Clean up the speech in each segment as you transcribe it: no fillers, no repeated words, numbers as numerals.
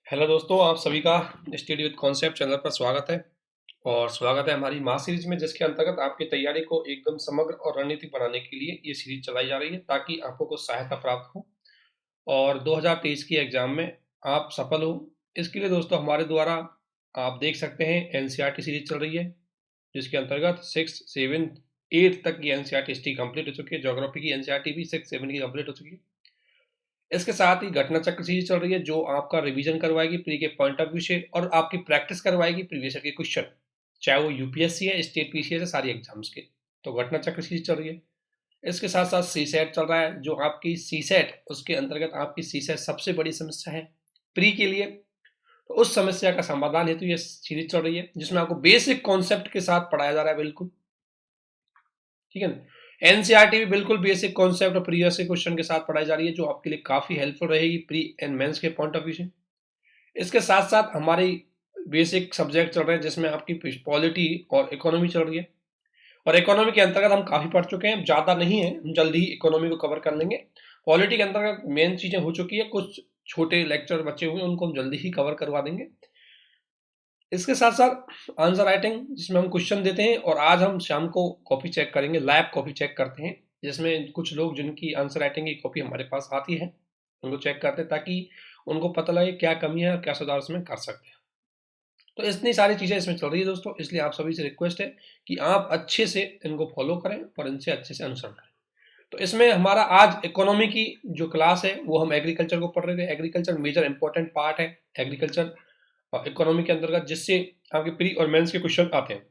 Hello दोस्तों, आप सभी का स्टडी विद कॉन्सेप्ट चैनल पर स्वागत है। और स्वागत है हमारी मास सीरीज में, जिसके अंतर्गत आपकी तैयारी को एकदम समग्र और रणनीतिक बनाने के लिए ये सीरीज चलाई जा रही है, ताकि आपको कुछ सहायता प्राप्त हो और 2023 की एग्जाम में आप सफल हो। इसके लिए दोस्तों हमारे द्वारा आप देख सकते हैं एनसीईआरटी सीरीज चल रही है, जिसके अंतर्गत 6, 7, 8 तक की एनसीईआरटी हिस्ट्री कंप्लीट हो चुकी है। ज्योग्राफी की एनसीईआरटी भी 6, 7 की कंप्लीट हो चुकी है। इसके साथ ही घटना चक्र सीरीज चल रही है, जो आपका रिवीजन करवाएगी प्री के पॉइंट ऑफ व्यू से और आपकी प्रैक्टिस करवाएगी प्रीवियस ईयर के क्वेश्चन, चाहे वो यूपीएससी है, स्टेट पीसीएस है, सारी एग्जाम्स के। तो घटना चक्र सीरीज चल रही है। इसके साथ साथ सी सेट चल रहा है, जो आपकी सी सेट, उसके अंतर्गत आपकी सी सेट सबसे बड़ी समस्या है प्री के लिए। तो उस समस्या का समाधान हेतु ये सीरीज चल रही है, जिसमें आपको बेसिक कॉन्सेप्ट के साथ पढ़ाया जा रहा है, बिल्कुल ठीक है ना। एनसीईआरटी भी बिल्कुल बेसिक कॉन्सेप्ट और प्रीवियस के क्वेश्चन के साथ पढ़ाई जा रही है, जो आपके लिए काफी हेल्पफुल रहेगी प्री एंड मेंस के पॉइंट ऑफ व्यू से। इसके साथ साथ हमारी बेसिक सब्जेक्ट चल रहे हैं, जिसमें आपकी पॉलिटी और इकोनॉमी चल रही है। और इकोनॉमी के अंतर्गत हम काफी पढ़ चुके हैं, ज्यादा नहीं है, हम जल्दी ही इकोनॉमी को कवर कर लेंगे। पॉलिटी के अंतर्गत मेन चीजें हो चुकी है, कुछ छोटे लेक्चर बचे हुए हैं, उनको हम जल्दी ही कवर करवा देंगे। इसके साथ साथ आंसर राइटिंग, जिसमें हम क्वेश्चन देते हैं, और आज हम शाम को कॉपी चेक करेंगे, लाइव कॉपी चेक करते हैं, जिसमें कुछ लोग जिनकी आंसर राइटिंग की कॉपी हमारे पास आती है, उनको चेक करते हैं, ताकि उनको पता लगे क्या कमी है और क्या सुधार उसमें कर सकते हैं। तो इतनी सारी चीजें इसमें चल रही है दोस्तों, इसलिए आप सभी से रिक्वेस्ट है कि आप अच्छे से इनको फॉलो करें और इनसे अच्छे से अनुसरण करें। तो इसमें हमारा आज इकोनॉमी की जो क्लास है, वो हम एग्रीकल्चर को पढ़ रहे थे। एग्रीकल्चर मेजर इंपॉर्टेंट पार्ट है एग्रीकल्चर इकोनॉमी के अंतर्गत, जिससे आपके प्री और मेंस के क्वेश्चन आते हैं।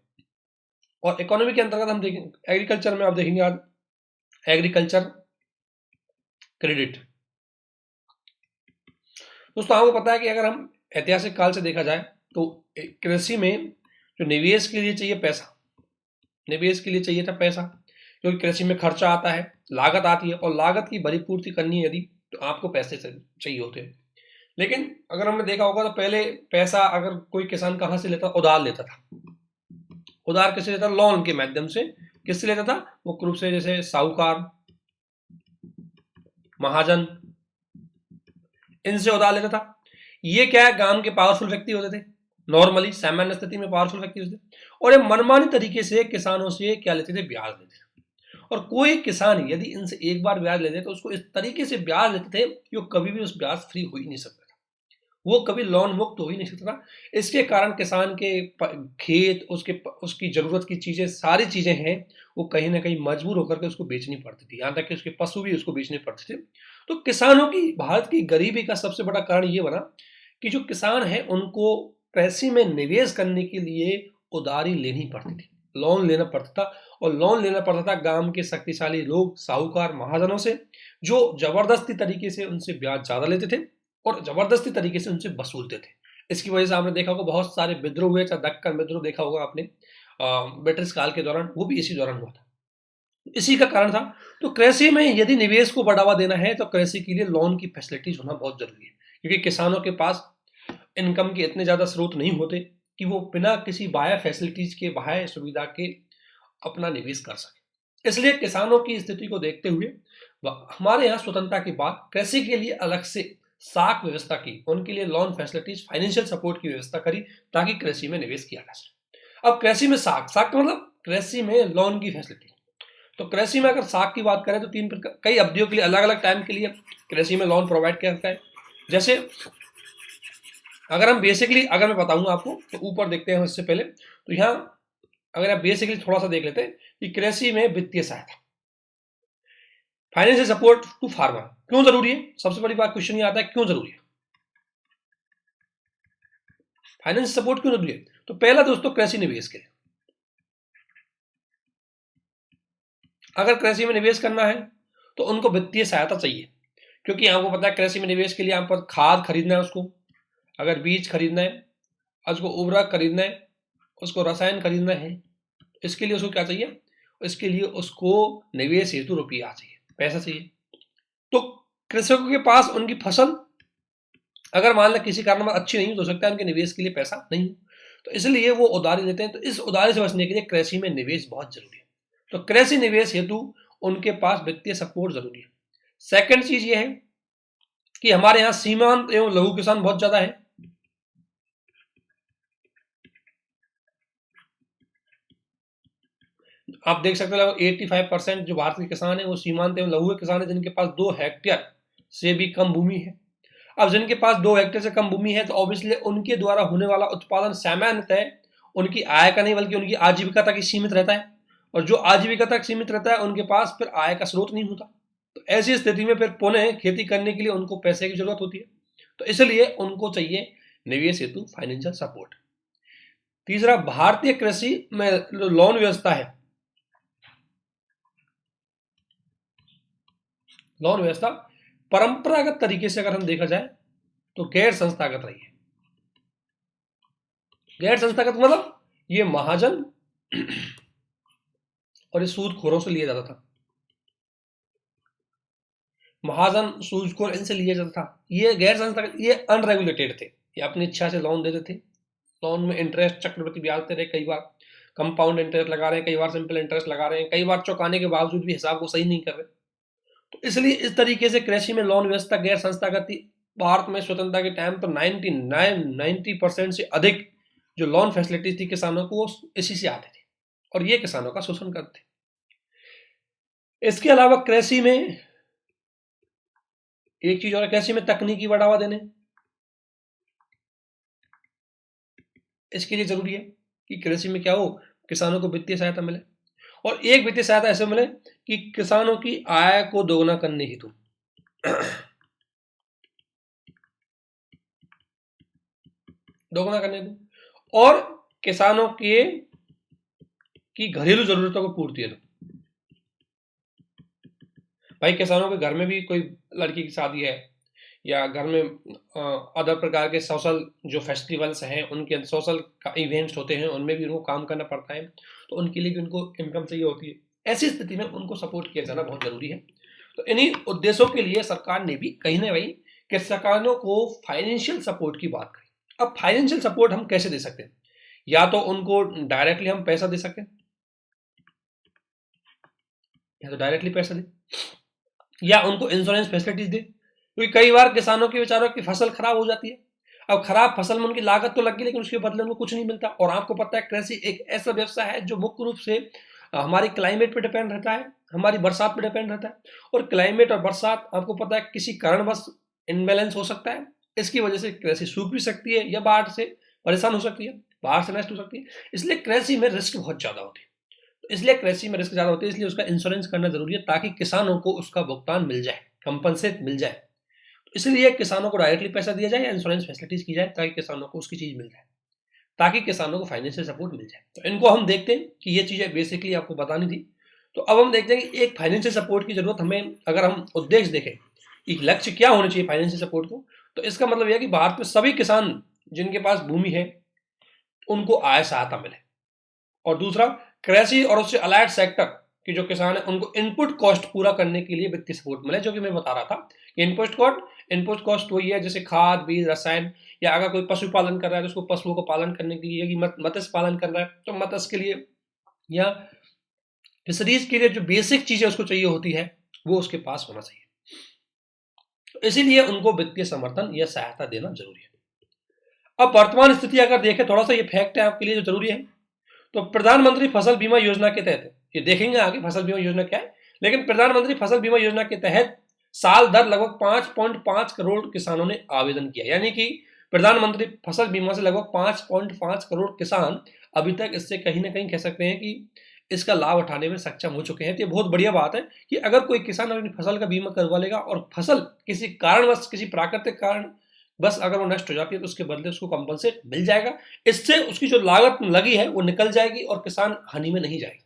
और इकोनॉमी के अंतर्गत हम देखेंगे, एग्रीकल्चर में आप देखेंगे आज एग्रीकल्चर क्रेडिट। दोस्तों आपको पता है कि अगर हम ऐतिहासिक काल से देखा जाए, तो कृषि में जो निवेश के लिए चाहिए पैसा, निवेश के लिए चाहिए था पैसा, क्योंकि कृषि में खर्चा आता है, लागत आती है, और लागत की भरीपूर्ति करनी है यदि, तो आपको पैसे चाहिए होते हैं। लेकिन अगर हमने देखा होगा, तो पहले पैसा अगर कोई किसान कहाँ से लेता, उधार लेता था। उधार किससे लेता? लोन के माध्यम से। किससे लेता था? मुख्य रूप से जैसे साहूकार, महाजन, इनसे उधार लेता था। ये क्या है, गांव के पावरफुल व्यक्ति होते थे, नॉर्मली सामान्य स्थिति में पावरफुल व्यक्ति होते थे, और ये मनमानी तरीके से किसानों से क्या लेते थे? ब्याज लेते थे। और कोई किसान यदि इनसे एक बार ब्याज लेते, तो उसको इस तरीके से ब्याज लेते थे कि वो कभी भी उस ब्याज फ्री हो ही नहीं सकता था, वो कभी लोन मुक्त हो ही नहीं सकता था। इसके कारण किसान के खेत, उसकी जरूरत की चीजें, सारी चीजें हैं, वो कहीं ना कहीं मजबूर होकर के उसको बेचनी पड़ती थी, यहाँ तक कि उसके पशु भी उसको बेचने पड़ते थे। तो किसानों की, भारत की गरीबी का सबसे बड़ा कारण ये बना कि जो किसान है, उनको कृषि में निवेश करने के लिए उधारी लेनी पड़ती थी, लोन लेना पड़ता था। और लोन लेना पड़ता था गांव के शक्तिशाली लोग, साहूकार, महाजनों से, जो जबरदस्ती तरीके से उनसे ब्याज ज्यादा लेते थे और जबरदस्ती तरीके से उनसे वसूलते थे। इसकी वजह से आपने देखा होगा बहुत सारे विद्रोह हुए, चाहे दक्कन विद्रोह देखा होगा आपने ब्रिटिश काल के दौरान, वो भी इसी दौरान हुआ था, इसी का कारण था। तो कृषि में यदि निवेश को बढ़ावा देना है, तो कृषि के लिए लोन की फैसिलिटीज होना बहुत जरूरी है, क्योंकि किसानों के पास इनकम के इतने ज्यादा स्रोत नहीं होते कि वो बिना किसी बाह्य फैसिलिटीज के, बाह्य सुविधा के अपना निवेश कर सके। इसलिए किसानों की स्थिति को देखते हुए हमारे यहाँ स्वतंत्रता के बाद कृषि के लिए अलग से साख व्यवस्था की, उनके लिए लोन फैसिलिटीज, फाइनेंशियल सपोर्ट की व्यवस्था करी, ताकि कृषि में निवेश किया जा सके। अब कृषि में साख, साख का मतलब कृषि में लोन की फैसिलिटी। तो कृषि में अगर साख की बात करें, तो तीन प्रकार, कई अवधियों के लिए, अलग अलग टाइम के लिए कृषि में लोन प्रोवाइड किया जाता है। जैसे अगर हम बेसिकली, अगर मैं बताऊंगा आपको, तो ऊपर देखते हैं इससे पहले, तो यहाँ अगर आप बेसिकली थोड़ा सा देख लेते हैं कि कृषि में वित्तीय सहायता, फाइनेंशियल सपोर्ट टू फार्मर क्यों जरूरी है। सबसे बड़ी बात क्वेश्चन ये आता है, क्यों जरूरी है फाइनेंशियल सपोर्ट, क्यों जरूरी है? तो पहला दोस्तों, कृषि निवेश के लिए, अगर कृषि में निवेश करना है तो उनको वित्तीय सहायता चाहिए, क्योंकि आपको पता है कृषि में निवेश के लिए यहाँ पर खाद खरीदना है उसको, अगर बीज खरीदना है, उसको उर्वरक खरीदना है, उसको रसायन खरीदना है, इसके लिए उसको क्या चाहिए? इसके लिए उसको निवेश हेतु रुपया चाहिए, पैसा चाहिए। तो कृषकों के पास उनकी फसल अगर मान लें किसी कारण अच्छी नहीं हो सकता है, उनके निवेश के लिए पैसा नहीं, तो इसलिए वो उधारी लेते हैं। तो इस उधारी से बचने के लिए कृषि में निवेश बहुत जरूरी है। तो कृषि निवेश हेतु उनके पास वित्तीय सपोर्ट जरूरी है। सेकंड चीज ये है कि हमारे यहाँ सीमांत एवं लघु किसान बहुत ज्यादा है, आप देख सकते हो लगभग 85% जो भारत के किसान है वो सीमांत एवं लघु किसान है, जिनके पास 2 हेक्टेयर से भी कम भूमि है। अब जिनके पास 2 हेक्टेयर से कम भूमि है तो ऑब्वियसली उनके द्वारा होने वाला उत्पादन सामान्यतः उनकी आय का नहीं बल्कि उनकी आजीविका तक ही सीमित रहता है, और जो आजीविका तक सीमित रहता है उनके पास फिर आय का स्रोत नहीं होता। तो ऐसी स्थिति में फिर पुनः खेती करने के लिए उनको पैसे की जरूरत होती है, तो इसलिए उनको चाहिए निवेश हेतु फाइनेंशियल सपोर्ट। तीसरा, भारतीय कृषि में लोन व्यवस्था है, लोन व्यवस्था परंपरागत तरीके से अगर हम देखा जाए तो गैर संस्थागत रही है। गैर संस्थागत मतलब ये महाजन और ये सूदखोरों से लिया जाता था, महाजन सूदखोर इनसे लिया जाता था। ये गैर संस्थागत, ये अनरेगुलेटेड थे, ये अपनी इच्छा से लोन देते थे। लोन में इंटरेस्ट चक्रवृद्धि ब्याज दे रहे, कई बार कंपाउंड इंटरेस्ट लगा रहे हैं, कई बार सिंपल इंटरेस्ट लगा रहे हैं, कई बार चुकाने के बावजूद भी हिसाब को सही नहीं कर रहे। तो इसलिए इस तरीके से कृषि में लोन व्यवस्था गैर संस्थागत थी। भारत में स्वतंत्रता के टाइम पर 90% से अधिक जो लोन फैसिलिटीज थी किसानों को, वो इसी से आते थे और ये किसानों का शोषण करते थे। इसके अलावा कृषि में एक चीज और, कृषि में तकनीकी बढ़ावा देने, इसके लिए जरूरी है कि कृषि में क्या हो, किसानों को वित्तीय सहायता मिले, और एक वित्तीय सहायता ऐसे मिले कि किसानों की आय को दोगुना करने हेतु दोगुना करने हेतु और किसानों के की घरेलू जरूरतों को पूर्ति हेतु। भाई किसानों के घर में भी कोई लड़की की शादी है या घर में अदर प्रकार के सोशल जो फेस्टिवल्स हैं, उनके सोशल इवेंट्स होते हैं, उनमें भी उनको काम करना पड़ता है, तो उनके लिए भी उनको इनकम चाहिए होती है। ऐसी स्थिति में उनको सपोर्ट किया जाना बहुत जरूरी है। तो इन्हीं उद्देश्यों के लिए सरकार ने भी कहीं ना कहीं किसानों को फाइनेंशियल सपोर्ट की बात करी। अब फाइनेंशियल सपोर्ट हम कैसे दे सकते हैं? या तो उनको डायरेक्टली हम पैसा दे सकते हैं, या तो डायरेक्टली पैसा दे, या उनको इंश्योरेंस फैसिलिटीज दे, क्योंकि कई बार किसानों के बेचारों की फसल खराब हो जाती है। अब खराब फसल में उनकी लागत तो लगी लेकिन उसके बदले उनको कुछ नहीं मिलता। और आपको पता है कृषि एक ऐसा व्यवसाय है जो मुख्य रूप से हमारी क्लाइमेट पे डिपेंड रहता है, हमारी बरसात पे डिपेंड रहता है। और क्लाइमेट और बरसात आपको पता है किसी कारणवश इनबैलेंस हो सकता है, इसकी वजह से कृषि सूख भी सकती है या बाढ़ से परेशान हो सकती है, बाढ़ से नष्ट हो सकती है। इसलिए कृषि में रिस्क बहुत ज्यादा होती है, तो इसलिए कृषि में रिस्क ज्यादा होती है, इसलिए उसका इंश्योरेंस करना जरूरी है ताकि किसानों को उसका भुगतान मिल जाए, कंपनसेट मिल जाए। तो इसलिए किसानों को डायरेक्टली पैसा दिया जाए या इंश्योरेंस फैसिलिटीज की जाए ताकि किसानों को उसकी चीज मिल जाए, ताकि किसानों को फाइनेंशियल सपोर्ट मिल जाए। तो इनको हम देखते हैं कि ये चीजें बेसिकली आपको बतानी थी। तो अब हम देखते हैं कि एक फाइनेंशियल सपोर्ट की जरूरत हमें, अगर हम उद्देश्य देखें एक लक्ष्य क्या होना चाहिए फाइनेंशियल सपोर्ट को, तो इसका मतलब यह कि भारत में सभी किसान जिनके पास भूमि है उनको आय सहायता मिले। और दूसरा, कृषि और उससे अलाइड सेक्टर के जो किसान है उनको इनपुट कॉस्ट पूरा करने के लिए वित्तीय सपोर्ट मिले, जो कि मैं बता रहा था कि इनपुट कॉस्ट वही है जैसे खाद, बीज, रसायन, या अगर कोई पशुपालन कर रहा है तो उसको पशुओं को पालन करने के लिए, मत्स्य पालन कर रहा है तो मत्स्य के लिए, या फिशरीज के लिए जो बेसिक चीजें उसको चाहिए होती है वो उसके पास होना चाहिए। तो इसीलिए उनको वित्तीय समर्थन या सहायता देना जरूरी है। अब वर्तमान स्थिति अगर देखें, थोड़ा सा ये फैक्ट है आपके लिए जो जरूरी है, तो प्रधानमंत्री फसल बीमा योजना के तहत, ये देखेंगे आगे फसल बीमा योजना क्या है, लेकिन प्रधानमंत्री फसल बीमा योजना के तहत साल दर लगभग 5.5 करोड़ किसानों ने आवेदन किया। यानी कि प्रधानमंत्री फसल बीमा से लगभग 5.5 करोड़ किसान अभी तक इससे कहीं ना कहीं कह सकते हैं कि इसका लाभ उठाने में सक्षम हो चुके हैं। तो ये बहुत बढ़िया बात है कि अगर कोई किसान अपनी फसल का बीमा करवा लेगा और फसल किसी कारणवश, किसी प्राकृतिक कारण बस अगर वो नष्ट हो जाती है तो उसके बदले उसको कंपनसेट मिल जाएगा। इससे उसकी जो लागत लगी है वो निकल जाएगी और किसान हानि में नहीं जाएगा।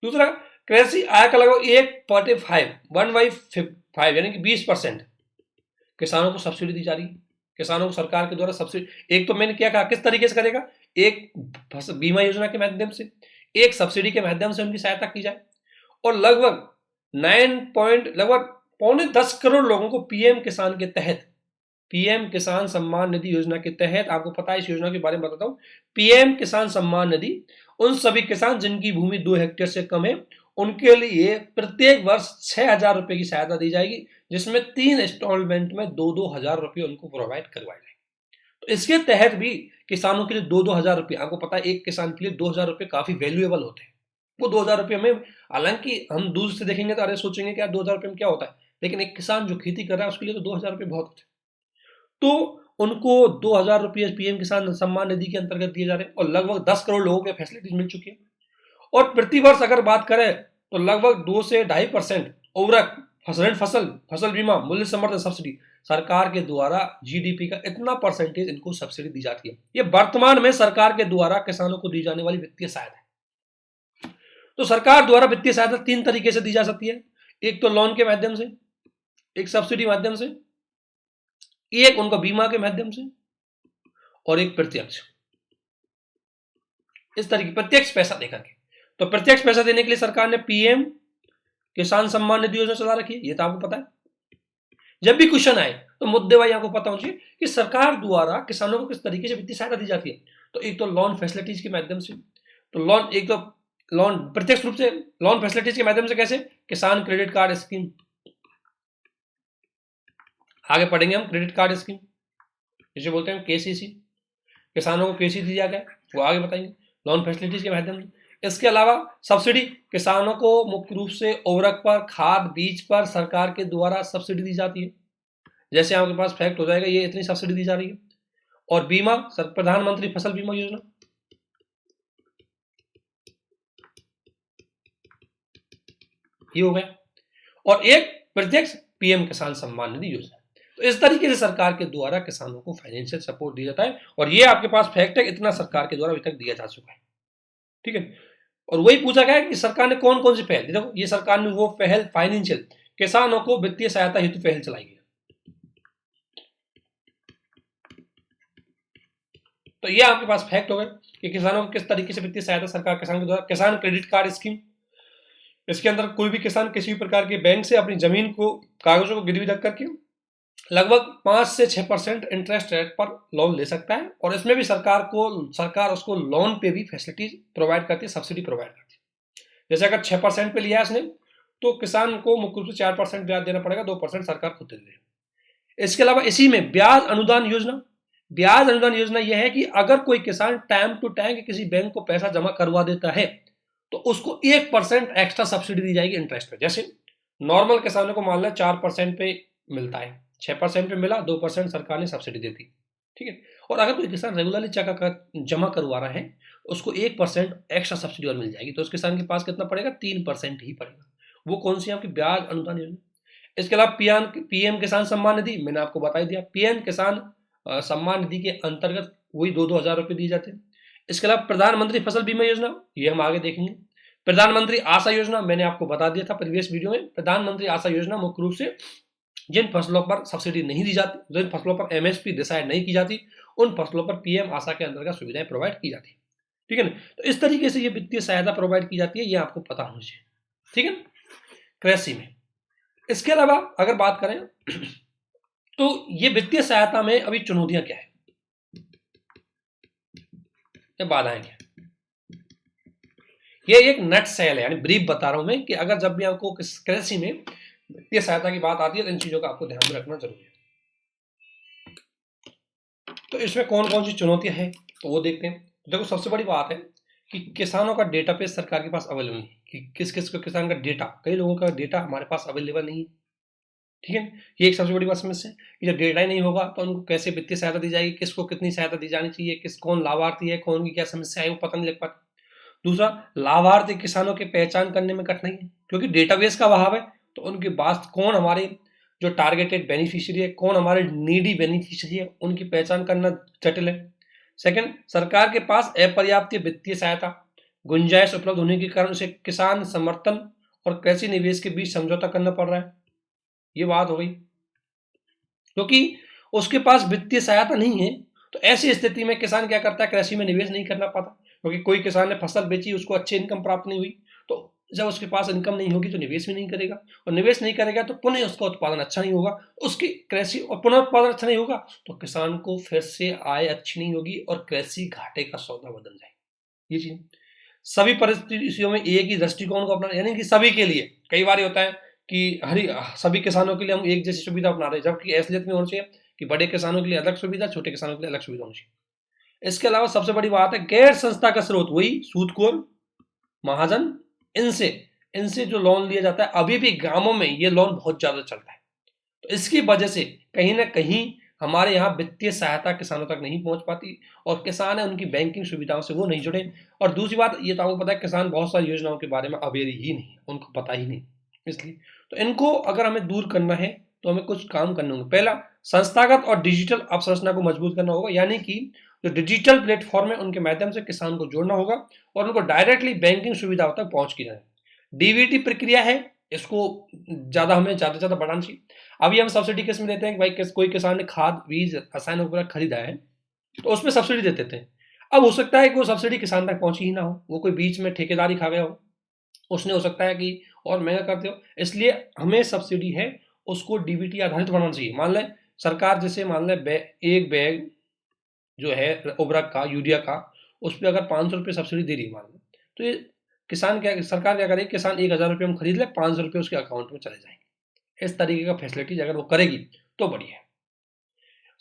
दूसरा, कृषि आय का लगभग 1/5 यानी कि 20% किसानों को सब्सिडी दी जा रही है। किसानों को सरकार के द्वारा सब्सिडी, एक तो मैंने क्या कहा किस तरीके से करेगा, एक बीमा योजना के माध्यम से, एक सब्सिडी के माध्यम से उनकी सहायता की जाए, और लगभग 9.10 करोड़ लोगों को पीएम किसान के तहत, पीएम किसान सम्मान निधि योजना के तहत, आपको पता है इस योजना के बारे में बताता हूं, पीएम किसान सम्मान निधि उन सभी किसान जिनकी भूमि 2 हेक्टेयर से कम है उनके लिए प्रत्येक वर्ष 6,000 रुपए की सहायता दी जाएगी, जिसमें 3 इंस्टॉलमेंट में 2-2 हजार रुपए उनको प्रोवाइड करवाए जाएंगे। तो इसके तहत भी किसानों के लिए 2-2 हजार रुपए, आपको पता है एक किसान के लिए 2 हजार रुपए काफी वैल्यूएबल होते हैं। वो 2000 रुपये में, हालांकि हम दूर से देखेंगे तो अरे सोचेंगे कि यार 2000 रुपये में क्या होता है, लेकिन एक किसान जो खेती कर रहा है उसके लिए तो 2000 रुपये बहुत होते हैं। तो उनको 2000 रुपये पीएम किसान सम्मान निधि के अंतर्गत दिए जा रहे हैं और लगभग 10 करोड़ लोगों को फैसिलिटीज मिल चुकी है। और प्रतिवर्ष अगर बात करें तो लगभग 2 से 2.5% उर्वरक, फसल बीमा, मूल्य समर्थन सब्सिडी सरकार के द्वारा जीडीपी का इतना परसेंटेज इनको सब्सिडी दी जाती है। ये वर्तमान में सरकार के द्वारा किसानों को दी जाने वाली वित्तीय सहायता है। तो सरकार द्वारा वित्तीय सहायता 3 तरीके से दी जा सकती है, एक तो लोन के माध्यम से, एक सब्सिडी माध्यम से, एक उनका बीमा के माध्यम से, और एक प्रत्यक्ष। इस तरीके प्रत्यक्ष पैसा देकर के। तो प्रत्यक्ष पैसा देने के लिए सरकार ने पीएम किसान सम्मान निधि योजना चला रखी है, ये तो आपको पता है। जब भी क्वेश्चन आए तो मुद्दे भाई आपको पता होना चाहिए कि सरकार द्वारा किसानों को किस तरीके से वित्तीय सहायता दी जाती है। तो एक तो लोन फैसिलिटीज के माध्यम से, तो लोन प्रत्यक्ष रूप से लोन फैसिलिटीज के माध्यम से कैसे, किसान क्रेडिट कार्ड स्कीम, आगे पढ़ेंगे हम क्रेडिट कार्ड स्कीम, जिसे बोलते हैं केसीसी, किसानों को केसी दिया गया वो आगे बताएंगे, लोन फैसिलिटीज के माध्यम से। इसके अलावा सब्सिडी, किसानों को मुख्य रूप से उर्वरक पर, खाद बीज पर सरकार के द्वारा सब्सिडी दी जाती है, जैसे आपके पास फैक्ट हो जाएगा ये इतनी सब्सिडी दी जा रही है। और बीमा, प्रधानमंत्री फसल बीमा योजना, ये हो गया। और एक प्रत्यक्ष पीएम किसान सम्मान निधि योजना। तो इस तरीके से सरकार के द्वारा किसानों को फाइनेंशियल सपोर्ट दिया जाता है, और ये आपके पास फैक्ट है, इतना सरकार के द्वारा अभी तक दिया जा चुका है। ठीक है, और वही पूछा गया है कि सरकार ने कौन कौन सी पहल, देखो ये सरकार ने वो पहल फाइनेंशियल किसानों को वित्तीय सहायता हेतु पहल चलाई है। तो ये आपके पास फैक्ट हो गए कि किसानों को किस तरीके से वित्तीय सहायता सरकार किसान के द्वारा। किसान क्रेडिट कार्ड स्कीम, इसके अंदर कोई भी किसान किसी भी प्रकार के बैंक से अपनी जमीन को, कागजों को गिरवी रख करके लगभग 5 से 6% इंटरेस्ट रेट पर लोन ले सकता है, और इसमें भी सरकार उसको लोन पे भी फैसिलिटीज प्रोवाइड करती है, सब्सिडी प्रोवाइड करती है। जैसे अगर 6% पे लिया उसने तो किसान को मुख्य रूप से 4% ब्याज देना पड़ेगा, 2% सरकार खुद दे देगी। इसके अलावा इसी में ब्याज अनुदान योजना यह है कि अगर कोई किसान टाइम टू टाइम किसी बैंक को पैसा जमा करवा देता है तो उसको 1% एक्स्ट्रा सब्सिडी दी जाएगी इंटरेस्ट पे। जैसे नॉर्मल किसानों को मान लें 4% पे मिलता है, 6% पे मिला, 2% सरकार ने सब्सिडी दे दी। ठीक है, और अगर कोई किसान रेगुलरली जमा करवा रहा है उसको 1% एक्स्ट्रा सब्सिडी और मिल जाएगी। तो उस किसान के पास कितना पड़ेगा, 3% ही पड़ेगा। वो कौन सी आपकी ब्याज अनुदान योजना। इसके अलावा पीएम किसान सम्मान निधि, मैंने आपको बता दिया, पीएम किसान सम्मान निधि के अंतर्गत वही 2-2 हजार रुपये दिए जाते हैं। इसके अलावा प्रधानमंत्री फसल बीमा योजना, ये हम आगे देखेंगे। प्रधानमंत्री आशा योजना, मैंने आपको बता दिया था प्रीवियस वीडियो में। प्रधानमंत्री आशा योजना मुख्य रूप से जिन फसलों पर सब्सिडी नहीं दी जाती, जिन फसलों पर एमएसपी डिसाइड नहीं की जाती, उन फसलों पर पीएम आशा के अंतर्गत सुविधाएं प्रोवाइड की जाती है। ठीक है ना, तो इस तरीके से ये वित्तीय सहायता प्रोवाइड की जाती है, ये आपको पता होना चाहिए। ठीक है, कृषि में। इसके अलावा अगर बात करें तो ये वित्तीय सहायता में अभी चुनौतियां क्या है, ये बाधाएं क्या है, ये एक नट सेल है, यानी ब्रीफ बता रहा हूं मैं कि अगर जब भी आपको कृषि में वित्तीय सहायता की बात आती है तो इन चीजों का आपको ध्यान में रखना जरूरी है। तो इसमें कौन कौन सी चुनौतियां हैं तो वो देखते हैं। देखो सबसे बड़ी बात है कि किसानों का डेटाबेस सरकार के पास अवेलेबल नहीं, कि किस किस को किसान का डेटा, कई लोगों का डेटा हमारे पास अवेलेबल नहीं है। ठीक है, ये एक सबसे बड़ी बात समस्या है कि जब डेटा ही नहीं होगा तो उनको कैसे वित्तीय सहायता दी जाएगी, किसको कितनी सहायता दी जानी चाहिए, कौन लाभार्थी है, कौन की क्या समस्या है, वो पता नहीं लग पाता। दूसरा, लाभार्थी किसानों की पहचान करने में कठिनाई है, क्योंकि डेटाबेस का अभाव है। तो उनके पास कौन हमारे जो टारगेटेड बेनिफिशियरी है, कौन हमारे नीडी बेनिफिशियरी है, उनकी पहचान करना जटिल है। सेकंड, सरकार के पास अपर्याप्त वित्तीय सहायता गुंजाइश उपलब्ध होने के कारण उसे किसान समर्थन और कृषि निवेश के बीच समझौता करना पड़ रहा है। ये बात हो गई, क्योंकि उसके पास वित्तीय सहायता नहीं है तो ऐसी स्थिति में किसान क्या करता है, कृषि में निवेश नहीं करना पाता, क्योंकि कोई किसान ने फसल बेची, उसको अच्छी इनकम प्राप्त नहीं हुई, तो जब उसके पास इनकम नहीं होगी तो निवेश भी नहीं करेगा, और निवेश नहीं करेगा तो पुनः उसका उत्पादन अच्छा नहीं होगा, उसकी कृषि और पुनः उत्पादन अच्छा नहीं होगा तो किसान को फिर से आय अच्छी नहीं होगी और कृषि घाटे का सौदा बदल जाएगी। ये चीज सभी परिस्थितियों में एक ही दृष्टिकोण को अपनाना, यानी कि सभी के लिए। कई बार होता है कि सभी किसानों के लिए हम एक जैसी सुविधा अपना रहे हैं, जबकि असलियत में होना चाहिए कि बड़े किसानों के लिए अलग सुविधा, छोटे किसानों के लिए अलग सुविधा होनी चाहिए। इसके अलावा सबसे बड़ी बात है गैर संस्था का स्रोत, वही सूदखोर, महाजन इनसे इनसे जो लोन लिया जाता है, अभी भी गांवों में ये लोन बहुत ज्यादा चलता है। तो इसकी वजह से कहीं ना कहीं हमारे यहाँ वित्तीय सहायता किसानों तक नहीं पहुंच पाती, और किसान है उनकी बैंकिंग सुविधाओं से वो नहीं जुड़े। और दूसरी बात ये तो आपको पता है, किसान बहुत सारी योजनाओं के बारे में अवेयर ही नहीं, उनको पता ही नहीं। इसलिए तो इनको अगर हमें दूर करना है तो हमें कुछ काम करने होंगे। पहला, संस्थागत और डिजिटल अवसंरचना को मजबूत करना होगा, यानी कि जो डिजिटल प्लेटफॉर्म है उनके माध्यम से किसान को जोड़ना होगा और उनको डायरेक्टली बैंकिंग सुविधाओं तक पहुंच की जाए। डीबीटी प्रक्रिया है, इसको ज़्यादा हमें ज़्यादा से ज़्यादा बढ़ाना चाहिए। अभी हम सब्सिडी किस में देते हैं कि भाई कोई किसान ने खाद बीज रसायन वगैरह खरीदा है तो उसमें सब्सिडी देते थे। अब हो सकता है कि वो सब्सिडी किसान तक पहुंची ही ना हो, वो कोई बीच में ठेकेदारी खा गया हो, उसने हो सकता है कि और महंगा करते हो। इसलिए हमें सब्सिडी है उसको डीबीटी आधारित बनाना चाहिए। मान लें सरकार जैसे मान लें एक बैग जो है उर्वरक का, यूरिया का, उस पर अगर 500 रुपये सब्सिडी दे रही है मान लें, तो ये किसान क्या, सरकार क्या करेगी, किसान 1000 रुपये हम खरीद ले, 500 रुपये उसके अकाउंट में चले जाएंगे। इस तरीके का फैसिलिटीज अगर वो करेगी तो बढ़िया है।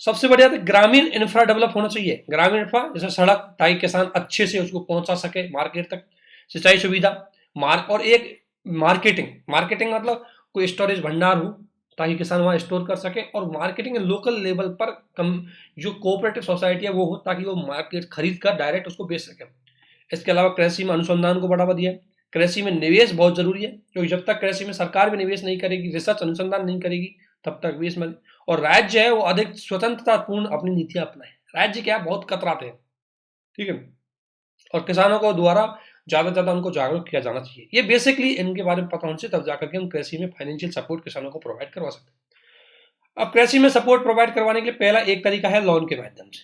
सबसे बढ़िया तो ग्रामीण इंफ्रा डेवलप होना चाहिए। ग्रामीण इंफ्रा जैसे सड़क, ताकि किसान अच्छे से उसको पहुंचा सके मार्केट तक, सिंचाई सुविधा, और एक मार्केटिंग। मार्केटिंग मतलब कोई स्टोरेज भंडार हो ताकि किसान वहां स्टोर कर सके, और मार्केटिंग लोकल लेवल पर कम, जो कोऑपरेटिव सोसाइटी है वो हो ताकि वो मार्केट खरीद कर डायरेक्ट उसको बेच सके। इसके अलावा कृषि में अनुसंधान को बढ़ावा दिया। कृषि में निवेश बहुत जरूरी है, क्योंकि जब तक कृषि में सरकार भी निवेश नहीं करेगी, रिसर्च अनुसंधान नहीं करेगी, तब तक भी इसमें। और राज्य है वो अधिक स्वतंत्रतापूर्ण अपनी नीतियां अपनाए। राज्य क्या है, बहुत कतराते हैं, ठीक है। और किसानों को द्वारा ज्यादा से ज्यादा उनको जागरूक किया जाना चाहिए। ये बेसिकली इनके बारे में पता होने से तब जाकर के हम कृषि में फाइनेंशियल सपोर्ट किसानों को प्रोवाइड करवा सकते हैं। अब कृषि में सपोर्ट प्रोवाइड करवाने के लिए पहला एक तरीका है लोन के माध्यम से।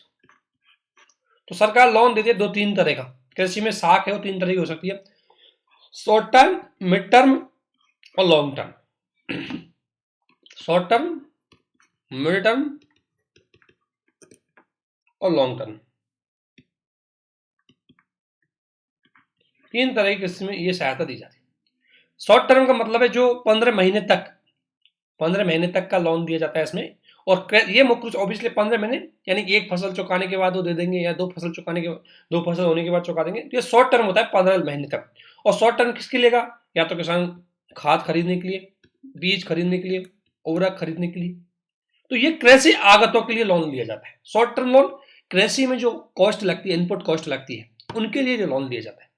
तो सरकार लोन देती है दो तीन तरह का, कृषि में साख है वो तीन तरह की हो सकती है, शॉर्ट टर्म, मिड टर्म और long term. Short term, mid term और लॉन्ग टर्म, तीन तरह की किस्म में ये सहायता दी जाती है। शॉर्ट टर्म का मतलब है जो 15 महीने तक का लोन दिया जाता है इसमें। और ये मुख्य रूप से ऑब्वियसली 15 महीने, यानी कि एक फसल चुकाने के बाद वो दे देंगे, या दो फसल चुकाने के, दो फसल होने के बाद चुका देंगे। तो ये शॉर्ट टर्म होता है 15 महीने तक। और शॉर्ट टर्म किसके लिए का, या तो किसान खाद खरीदने के लिए, बीज खरीदने के लिए, उर्वरक खरीदने के लिए। तो ये कृषि आगतों के लिए लोन लिया जाता है। शॉर्ट टर्म लोन कृषि में जो कॉस्ट लगती है, इनपुट कॉस्ट लगती है, उनके लिए जो लोन दिया जाता है।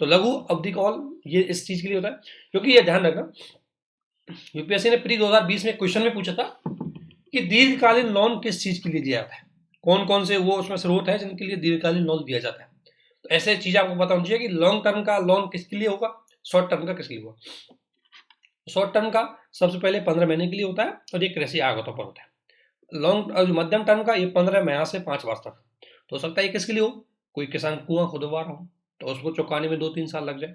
तो लघु अवधि कॉल ये इस चीज के लिए होता है, क्योंकि ये ध्यान रखना, यूपीएससी ने प्री 2020 में क्वेश्चन में पूछा था कि दीर्घकालीन लोन किस चीज के लिए दिया जाता है, कौन कौन से वो उसमें स्रोत है जिनके लिए दीर्घकालीन लोन दिया जाता है। तो ऐसे चीज आपको पता होनी चाहिए कि लॉन्ग टर्म का लोन किसके लिए होगा, शॉर्ट टर्म का किसके लिए होगा। शॉर्ट टर्म का सबसे पहले 15 महीने के लिए होता है और ये कृषि आगतों पर होता है। लॉन्ग और मध्यम टर्म का ये 15 महीने से 5 वर्ष तक। तो हो सकता है ये किसके लिए हो, कोई किसान कुआं खुदवा रहा हो तो उसको चुकाने में 2-3 साल लग जाए।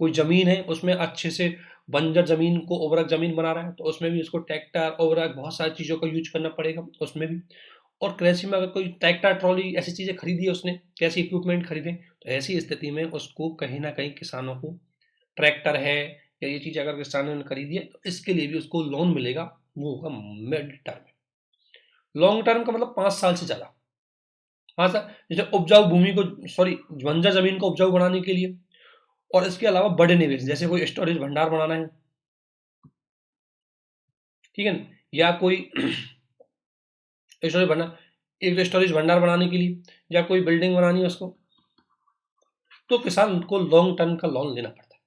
कोई जमीन है उसमें अच्छे से बंजर जमीन को उर्वरक जमीन बना रहा है तो उसमें भी उसको ट्रैक्टर, उर्वरक, बहुत सारी चीज़ों का यूज करना पड़ेगा उसमें भी। और कृषि में अगर कोई ट्रैक्टर, ट्रॉली, ऐसी चीज़ें खरीदी है उसने, कैसी इक्विपमेंट खरीदे, तो ऐसी स्थिति में उसको कहीं ना कहीं किसानों को ट्रैक्टर है या ये चीज़ अगर किसानों ने खरीदी है तो इसके लिए भी उसको लोन मिलेगा, वो होगा मिड टर्म। लॉन्ग टर्म का मतलब 5 साल से ज़्यादा। हाँ सर, जैसे उपजाऊ भूमि को, सॉरी, बंजर जमीन को उपजाऊ बनाने के लिए, और इसके अलावा बड़े निवेश जैसे कोई स्टोरेज भंडार बनाना है, ठीक है ना, या कोई स्टोरेज भंडार, एक स्टोरेज भंडार बनाने के लिए, या कोई बिल्डिंग बनानी है उसको, तो किसान को लॉन्ग टर्म का लोन लेना पड़ता है।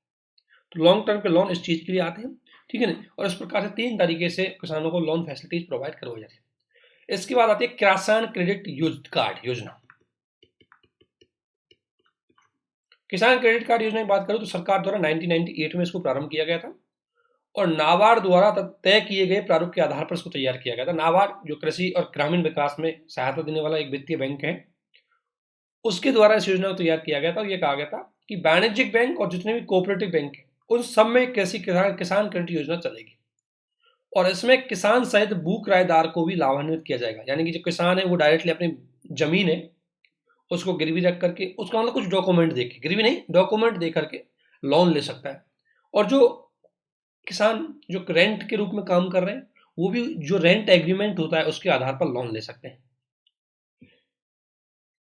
तो लॉन्ग टर्म के लोन इस चीज के लिए आते हैं, ठीक है ना। और इस प्रकार से 3 तरीके से किसानों को लोन फैसिलिटीज प्रोवाइड करवाई जाती है। इसके बाद आती है किसान क्रेडिट कार्ड योजना। किसान क्रेडिट कार्ड योजना की बात करूं तो सरकार द्वारा 1998 में इसको प्रारंभ किया गया था, और नाबार्ड द्वारा तय किए गए प्रारूप के आधार पर इसको तैयार किया गया था। नाबार्ड जो कृषि और ग्रामीण विकास में सहायता देने वाला एक वित्तीय बैंक है, उसके द्वारा इस योजना को तैयार किया गया था। और ये कहा गया था कि वाणिज्यिक बैंक और जितने भी कोऑपरेटिव बैंक है उन सब में कृषि किसान क्रेडिट योजना चलेगी। और इसमें किसान सहित भू किराएदार को भी लाभान्वित किया जाएगा, यानी कि जो किसान है वो डायरेक्टली अपनी जमीन है उसको गिरवी रख करके, उसका मतलब कुछ डॉक्यूमेंट दे के, गिरवी नहीं, डॉक्यूमेंट दे करके लोन ले सकता है। और जो किसान जो रेंट के रूप में काम कर रहे हैं वो भी जो रेंट एग्रीमेंट होता है उसके आधार पर लोन ले सकते हैं।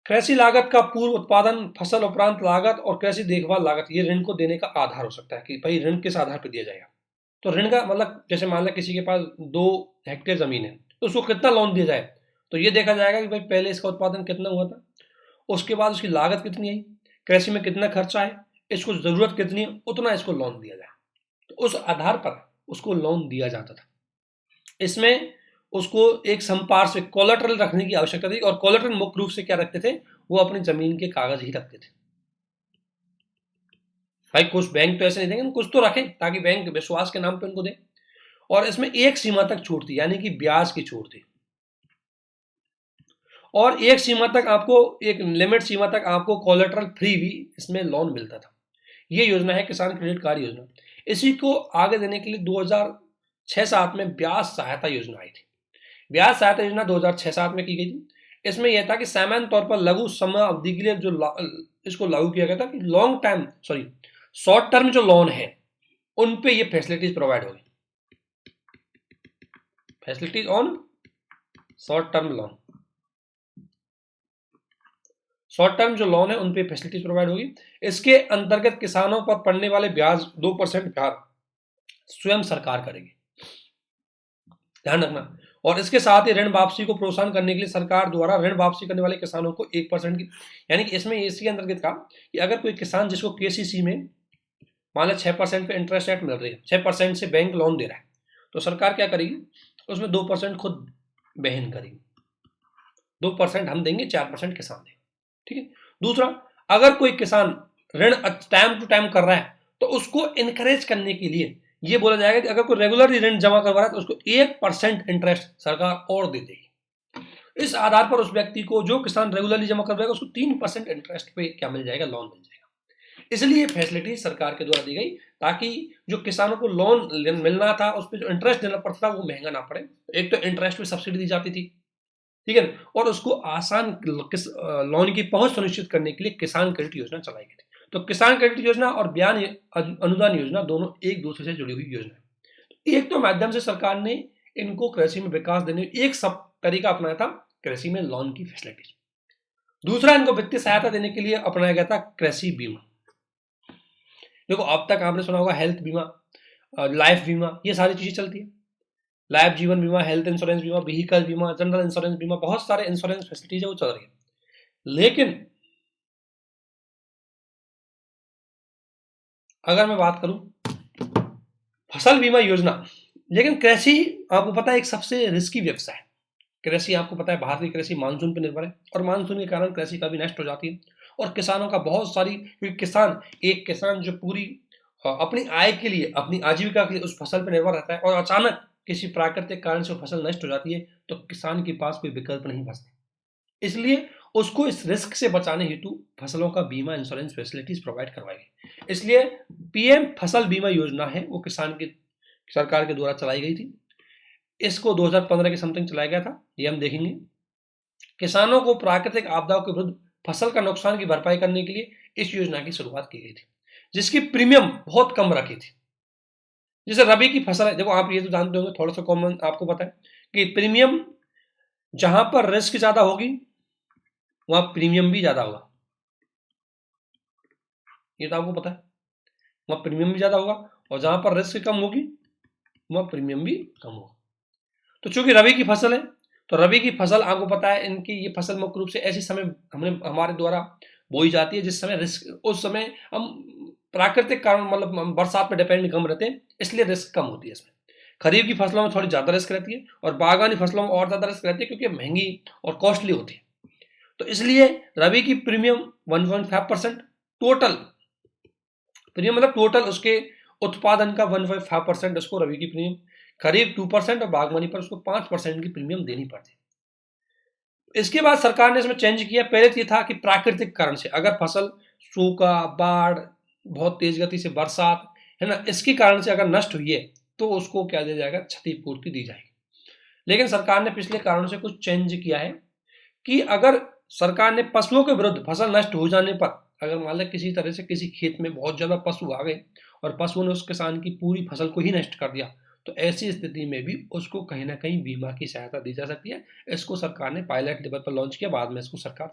कृषि लागत का पूर्व उत्पादन, फसल उपरांत लागत और कृषि देखभाल लागत ये ऋण को देने का आधार हो सकता है कि भाई ऋण किस आधार पर दिया जाएगा। तो ऋण का मतलब जैसे मान लें किसी के पास 2 हेक्टेयर जमीन है तो उसको कितना लोन दिया जाए, तो ये देखा जाएगा कि भाई पहले इसका उत्पादन कितना हुआ था, उसके बाद उसकी लागत कितनी आई, कृषि में कितना खर्चा है, इसको जरूरत कितनी है, उतना इसको लोन दिया जाए। तो उस आधार पर उसको लोन दिया जाता था। इसमें उसको एक संपार्श्विक कोलेटरल रखने की आवश्यकता थी, और कोलेटरल मुख्य रूप से क्या रखते थे, वो अपनी जमीन के कागज ही रखते थे। भाई कुछ बैंक तो ऐसे नहीं देंगे, कुछ तो रखें ताकि बैंक विश्वास के नाम पे उनको दे। और इसमें एक सीमा तक छूट थी, यानी कि ब्याज की छूट थी, और एक सीमा तक आपको, एक लिमिट सीमा तक आपको कोलेटरल फ्री भी इसमें लोन मिलता था। ये योजना है किसान क्रेडिट कार्ड योजना। इसी को आगे देने के लिए 2006-07 में ब्याज सहायता योजना आई थी। ब्याज सहायता योजना 2006-07 में की गई थी। इसमें यह था कि सामान्य तौर पर लघु समय अवधि के लिए इसको लागू किया गया था कि शॉर्ट टर्म जो लोन है उन पे ये फैसिलिटीज प्रोवाइड होगी। Facilities on short term loan, short term जो लोन है उन पे फैसिलिटीज प्रोवाइड होगी। इसके अंतर्गत किसानों पर पड़ने वाले ब्याज 2% ब्याज स्वयं सरकार करेगी, ध्यान रखना। और इसके साथ ही ऋण वापसी को प्रोत्साहन करने के लिए सरकार द्वारा ऋण वापसी करने वाले किसानों को 1% की, यानी कि इसमें इसके अंतर्गत कहा कि अगर कोई किसान जिसको केसीसी में मान लो 6% पे इंटरेस्ट रेट मिल रही है, 6% से बैंक लोन दे रहा है, तो सरकार क्या करेगी, उसमें 2% खुद वहन करेगी। 2% हम देंगे, 4% किसान देंगे, ठीक है। दूसरा, अगर कोई किसान ऋण टाइम टू टाइम कर रहा है तो उसको इनकरेज करने के लिए ये बोला जाएगा कि अगर कोई रेगुलरली ऋण जमा करवा रहा है तो उसको 1% इंटरेस्ट सरकार और दे देगी। इस आधार पर उस व्यक्ति को, जो किसान रेगुलरली जमा करवाएगा, उसको 3% इंटरेस्ट पे क्या मिल जाएगा, लोन मिल जाएगा। इसलिए फैसिलिटी सरकार के द्वारा दी गई ताकि जो किसानों को लोन मिलना था उस पर जो इंटरेस्ट देना पड़ता था वो महंगा ना पड़े। एक तो इंटरेस्ट पे सब्सिडी दी जाती थी, ठीक है, और उसको आसान लोन की पहुंच सुनिश्चित करने के लिए किसान क्रेडिट योजना चलाई गई थी। तो किसान क्रेडिट योजना और ब्याज अनुदान योजना दोनों एक दूसरे से जुड़ी हुई योजना है। एक तो माध्यम से सरकार ने इनको कृषि में विकास देने एक सब तरीका अपनाया था, कृषि में लोन की फैसिलिटी। दूसरा, इनको वित्तीय सहायता देने के लिए अपनाया गया था कृषि बीमा। देखो अब तक आपने सुना होगा हेल्थ बीमा, लाइफ बीमा, ये सारी चीजें चलती है। लाइफ जीवन बीमा, हेल्थ इंश्योरेंस बीमा, व्हीकल बीमा, जनरल इंश्योरेंस बीमा, बहुत सारे इंश्योरेंस फैसिलिटीज है वो चल रही है। लेकिन अगर मैं बात करूं फसल बीमा योजना, लेकिन कृषि आपको पता है एक सबसे रिस्की व्यवसाय है। कृषि आपको पता है भारतीय कृषि मानसून पर निर्भर है, और मानसून के कारण कृषि कभी नष्ट हो जाती है, और किसानों का बहुत सारी, क्योंकि एक किसान जो पूरी अपनी आय के लिए, अपनी आजीविका के लिए उस फसल पर निर्भर रहता है, और अचानक किसी प्राकृतिक कारण से फसल नष्ट हो जाती है तो किसान के पास कोई विकल्प नहीं बचता। इसलिए उसको इस रिस्क से बचाने हेतु फसलों का बीमा, इंश्योरेंस फैसिलिटीज प्रोवाइड करवाई गई। इसलिए पीएम फसल बीमा योजना है वो किसान की सरकार के द्वारा चलाई गई थी। इसको 2015 के समथिंग चलाया गया था, ये हम देखेंगे। किसानों को प्राकृतिक आपदाओं के विरुद्ध फसल का नुकसान की भरपाई करने के लिए इस योजना की शुरुआत की गई थी, जिसकी प्रीमियम बहुत कम रखी थी। जैसे रबी की फसल है, देखो आप ये तो जानते होंगे, थोड़ा सा कॉमन आपको पता है कि प्रीमियम जहां पर रिस्क ज्यादा होगी वहां प्रीमियम भी ज्यादा होगा, ये तो आपको पता है। वहां प्रीमियम भी ज्यादा होगा, और जहां पर रिस्क कम होगी वहां प्रीमियम भी कम होगा। तो चूंकि रबी की फसल है, तो रबी की फसल आपको पता है, इनकी ये फसल मुख्य रूप से ऐसे समय हमारे द्वारा बोई जाती है जिस समय रिस्क, उस समय हम प्राकृतिक कारण मतलब हम बरसात पर डिपेंड कम रहते हैं, इसलिए रिस्क कम होती है इसमें। खरीफ की फसलों में थोड़ी ज्यादा रिस्क रहती है, और बागवानी फसलों में और ज्यादा रिस्क रहती है क्योंकि महंगी और कॉस्टली होती है। तो इसलिए रबी की प्रीमियम 1.5%, टोटल प्रीमियम मतलब टोटल उसके उत्पादन का 1.5% उसको रबी की प्रीमियम, खरीफ 2% और बागवानी पर उसको 5% की प्रीमियम देनी पड़ती है। इसके बाद सरकार ने इसमें चेंज किया। पहले तो ये था कि प्राकृतिक कारण से अगर फसल सूखा, बाढ़, बहुत तेज गति से बरसात है ना, इसके कारण से अगर नष्ट हुई है तो उसको क्या दिया जाएगा, क्षतिपूर्ति दी जाएगी। लेकिन सरकार ने पिछले कारणों से कुछ चेंज किया है कि अगर सरकार ने पशुओं के विरुद्ध फसल नष्ट हो जाने पर, अगर मान लो किसी तरह से किसी खेत में बहुत ज्यादा पशु आ गए और पशुओं ने उस किसान की पूरी फसल को ही नष्ट कर दिया, तो ऐसी स्थिति में भी उसको कहीं ना कहीं बीमा की सहायता दी जा सकती है। इसको सरकार ने पायलट लेवल पर लॉन्च किया, बाद में इसको सरकार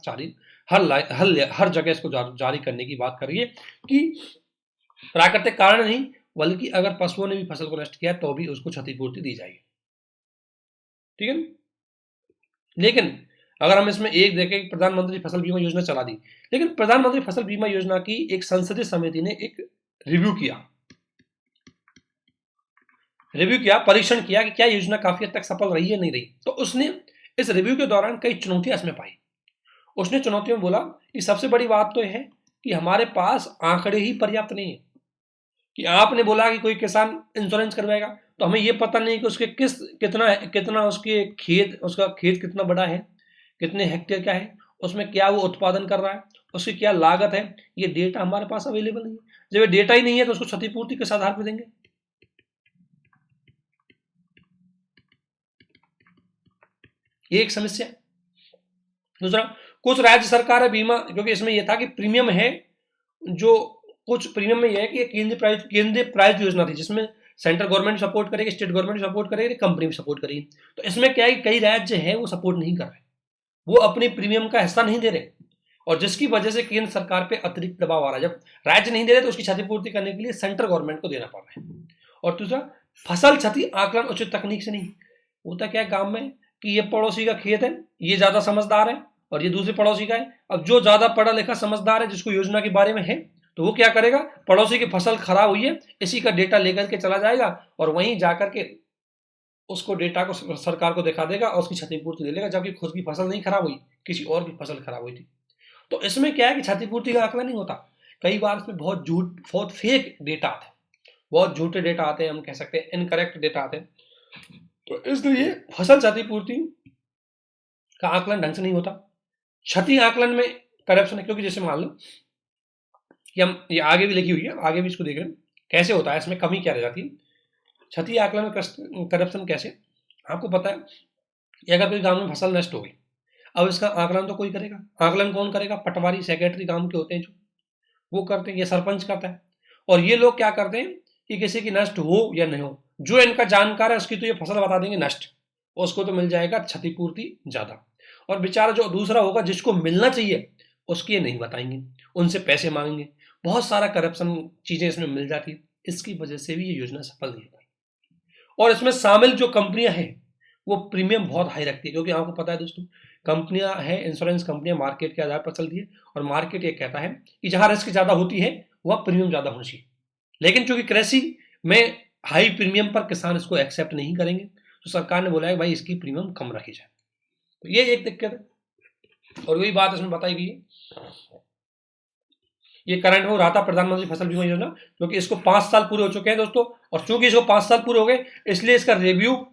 हर जगह इसको जारी करने की बात कर रही है कि प्राकृतिक कारण नहीं, बल्कि अगर पशुओं ने भी फसल को नष्ट किया तो भी उसको क्षतिपूर्ति दी जाएगी। ठीक है। लेकिन अगर हम इसमें एक देखें, प्रधानमंत्री फसल बीमा योजना चला दी, लेकिन प्रधानमंत्री फसल बीमा योजना की एक संसदीय समिति ने एक रिव्यू किया, परीक्षण किया कि क्या योजना काफी हद तक सफल रही है नहीं रही। तो उसने इस रिव्यू के दौरान कई चुनौतियां इसमें पाई। उसने चुनौतियों में बोला कि सबसे बड़ी बात तो है कि हमारे पास आंकड़े ही पर्याप्त नहीं है। कि आपने बोला कि कोई किसान इंश्योरेंस करवाएगा, तो हमें यह पता नहीं कि उसके कितना उसका खेत कितना बड़ा है, कितने हेक्टेयर का है, उसमें क्या वो उत्पादन कर रहा है, उसकी क्या लागत है, ये डेटा हमारे पास अवेलेबल नहीं है। जब ये डेटा ही नहीं है तो उसको क्षतिपूर्ति किस आधार पर देंगे? ये एक समस्या। दूसरा, कुछ राज्य सरकार है बीमा, क्योंकि इसमें यह था कि प्रीमियम है, जो कुछ प्रीमियम में यह है कि केंद्रीय प्रायोजित योजना थी, जिसमें सेंट्रल गवर्नमेंट सपोर्ट करेगी, स्टेट गवर्नमेंट सपोर्ट करेगी, कंपनी भी सपोर्ट करेगी। तो इसमें क्या है कि कई राज्य हैं वो सपोर्ट नहीं कर रहे, वो अपनी प्रीमियम का हिस्सा नहीं दे रहे, और जिसकी वजह से केंद्र सरकार पे अतिरिक्त दबाव आ रहा है। जब राज्य नहीं दे रहे तो उसकी क्षतिपूर्ति करने के लिए सेंट्रल गवर्नमेंट को देना पड़ रहा है। और दूसरा, फसल क्षति आकलन उचित तकनीक से नहीं होता। क्या काम में कि ये पड़ोसी का खेत है, ये ज्यादा समझदार है, और ये दूसरे पड़ोसी का है। अब जो ज्यादा पढ़ा लिखा समझदार है, जिसको योजना के बारे में है, तो वो क्या करेगा, पड़ोसी की फसल खराब हुई है इसी का डेटा लेकर के चला जाएगा और वहीं जाकर के उसको डेटा को सरकार को दिखा देगा और उसकी क्षतिपूर्ति ले लेगा, जबकि खुद की फसल नहीं खराब हुई, किसी और की फसल खराब हुई थी। तो इसमें क्या है कि क्षतिपूर्ति का आंकड़ा नहीं होता। कई बार इसमें बहुत फेक डेटा आते हैं, बहुत झूठे डेटा आते हैं, हम कह सकते हैं इनकरेक्ट डेटा आते हैं। तो इसलिए फसल क्षतिपूर्ति का आकलन ढंग से नहीं होता। क्षति आकलन में करप्शन है, क्योंकि जैसे मान लो कि हम ये आगे भी लिखी हुई है, आगे भी इसको देख रहे हैं कैसे होता है, इसमें कमी क्या रह जाती है। क्षति आकलन में करप्शन कैसे, आपको पता है कि अगर कोई गांव में फसल नष्ट हो गई, अब इसका आकलन तो कोई करेगा। आकलन कौन करेगा? पटवारी, सेक्रेटरी गांव के होते हैं, जो वो करते हैं, ये सरपंच करता है। और ये लोग क्या करते हैं कि किसी की नष्ट हो या नहीं हो, जो इनका जानकार है उसकी तो ये फसल बता देंगे नष्ट, उसको तो मिल जाएगा क्षतिपूर्ति ज्यादा, और बेचारा जो दूसरा होगा जिसको मिलना चाहिए उसकी ये नहीं बताएंगे, उनसे पैसे मांगेंगे। बहुत सारा करप्शन चीजें इसमें मिल जाती है। इसकी वजह से भी ये योजना सफल नहीं हो पाई। और इसमें शामिल जो कंपनियां हैं वो प्रीमियम बहुत हाई रखती है, क्योंकि आपको पता है दोस्तों, कंपनियां हैं, इंश्योरेंस कंपनियां मार्केट के आधार पर चलती है, और मार्केट ये कहता है कि जहां रिस्क ज्यादा होती है वह प्रीमियम ज्यादा होना चाहिए। लेकिन चूंकि कृषि में हाई प्रीमियम पर किसान इसको एक्सेप्ट नहीं करेंगे, तो सरकार ने बोला है भाई इसकी प्रीमियम कम रखी जाए। तो ये एक दिक्कत है, और वही बात इसमें बताई गई है। ये करंट हो रहा था प्रधानमंत्री फसल बीमा योजना, क्योंकि इसको 5 साल पूरे हो चुके हैं दोस्तों, और चूंकि इसको 5 साल पूरे हो गए, इसलिए इसका रिव्यू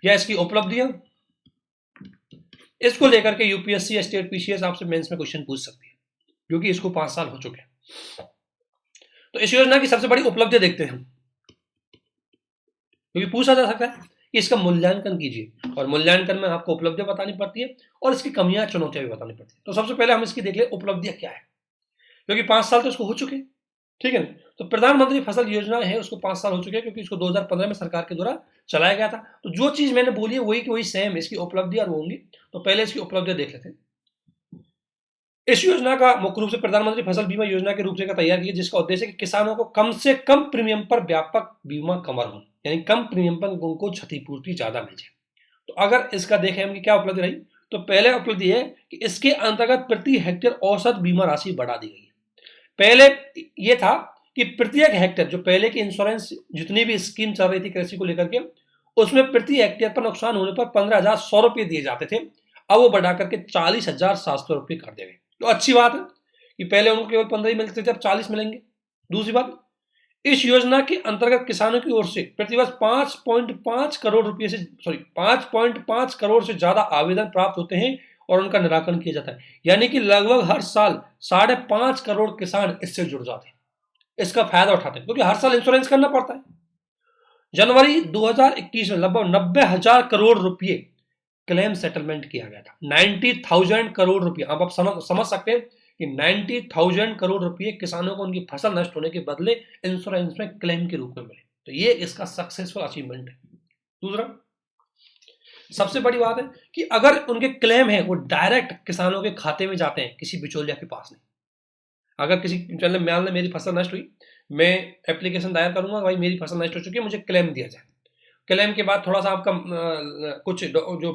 या इसकी उपलब्धियां, इसको लेकर के यूपीएससी या स्टेट पीसीएस आपसे मेंस में क्वेश्चन पूछ सकती है, क्योंकि इसको 5 साल हो चुके हैं। तो इस योजना की सबसे बड़ी उपलब्धियां देखते हैं हम, क्योंकि पूछा जा सकता है कि इसका मूल्यांकन कीजिए, और मूल्यांकन में आपको उपलब्धियां बतानी पड़ती है और इसकी कमियां चुनौतियां भी बतानी पड़ती है। तो सबसे पहले हम इसकी देख ले उपलब्धियां क्या है, क्योंकि 5 साल तो इसको हो चुके हैं, ठीक है। तो प्रधानमंत्री फसल योजना है, उसको 5 साल हो चुके हैं, क्योंकि इसको 2015 में सरकार के द्वारा चलाया गया था। तो जो चीज मैंने बोली है वही की वही सेम इसकी उपलब्धियां होंगी। तो पहले इसकी उपलब्धियां देख लेते हैं। इस योजना का मुख्य रूप से प्रधानमंत्री फसल बीमा योजना के रूप से तैयार किया, जिसका उद्देश्य है कि किसानों को कम से कम प्रीमियम पर व्यापक बीमा कवर हो, यानी कम प्रीमियम पर उनको क्षतिपूर्ति ज्यादा मिल जाए। तो अगर इसका देखें हम कि क्या उपलब्धि रही, तो पहले उपलब्धि है कि इसके अंतर्गत प्रति हेक्टेयर औसत बीमा राशि बढ़ा दी गई है। पहले यह था कि प्रत्येक हेक्टेयर, जो पहले की इंश्योरेंस जितनी भी स्कीम चल रही थी कृषि को लेकर के, उसमें प्रति हेक्टेयर पर नुकसान होने पर 15,100 रुपये दिए जाते थे। अब वो बढ़ा करके 40,700 रुपये कर दिए गए। तो अच्छी बात है कि पहले उनको केवल 15 ही मिलते थे, अब 40 मिलेंगे। दूसरी बात, इस योजना के अंतर्गत किसानों की ओर से प्रतिवर्ष 5.5 करोड़ रुपए से 5.5 करोड़ से ज्यादा आवेदन प्राप्त होते हैं और उनका निराकरण किया जाता है। यानी कि लगभग हर साल 5.5 करोड़ किसान इससे जुड़ जाते हैं, इसका फायदा उठाते हैं, क्योंकि हर साल इंश्योरेंस करना पड़ता है। जनवरी 2021 में लगभग 90,000 करोड़ रुपए क्लेम सेटलमेंट किया गया था। 90,000 करोड़ रुपए। अब आप समझ सकते हैं कि 90,000 करोड़ रुपए किसानों को उनकी फसल नष्ट होने के बदले इंश्योरेंस में क्लेम के रूप में मिले। तो ये इसका सक्सेसफुल अचीवमेंट है। दूसरा, सबसे बड़ी बात है कि अगर उनके क्लेम है वो डायरेक्ट किसानों के खाते में जाते हैं, किसी बिचौलिया के पास नहीं। अगर किसी चल मान लें मेरी फसल नष्ट हुई, मैं एप्लीकेशन दायर करूंगा, भाई मेरी फसल नष्ट हो चुकी है, मुझे क्लेम दिया जाए। क्लेम के बाद थोड़ा सा आपका कुछ जो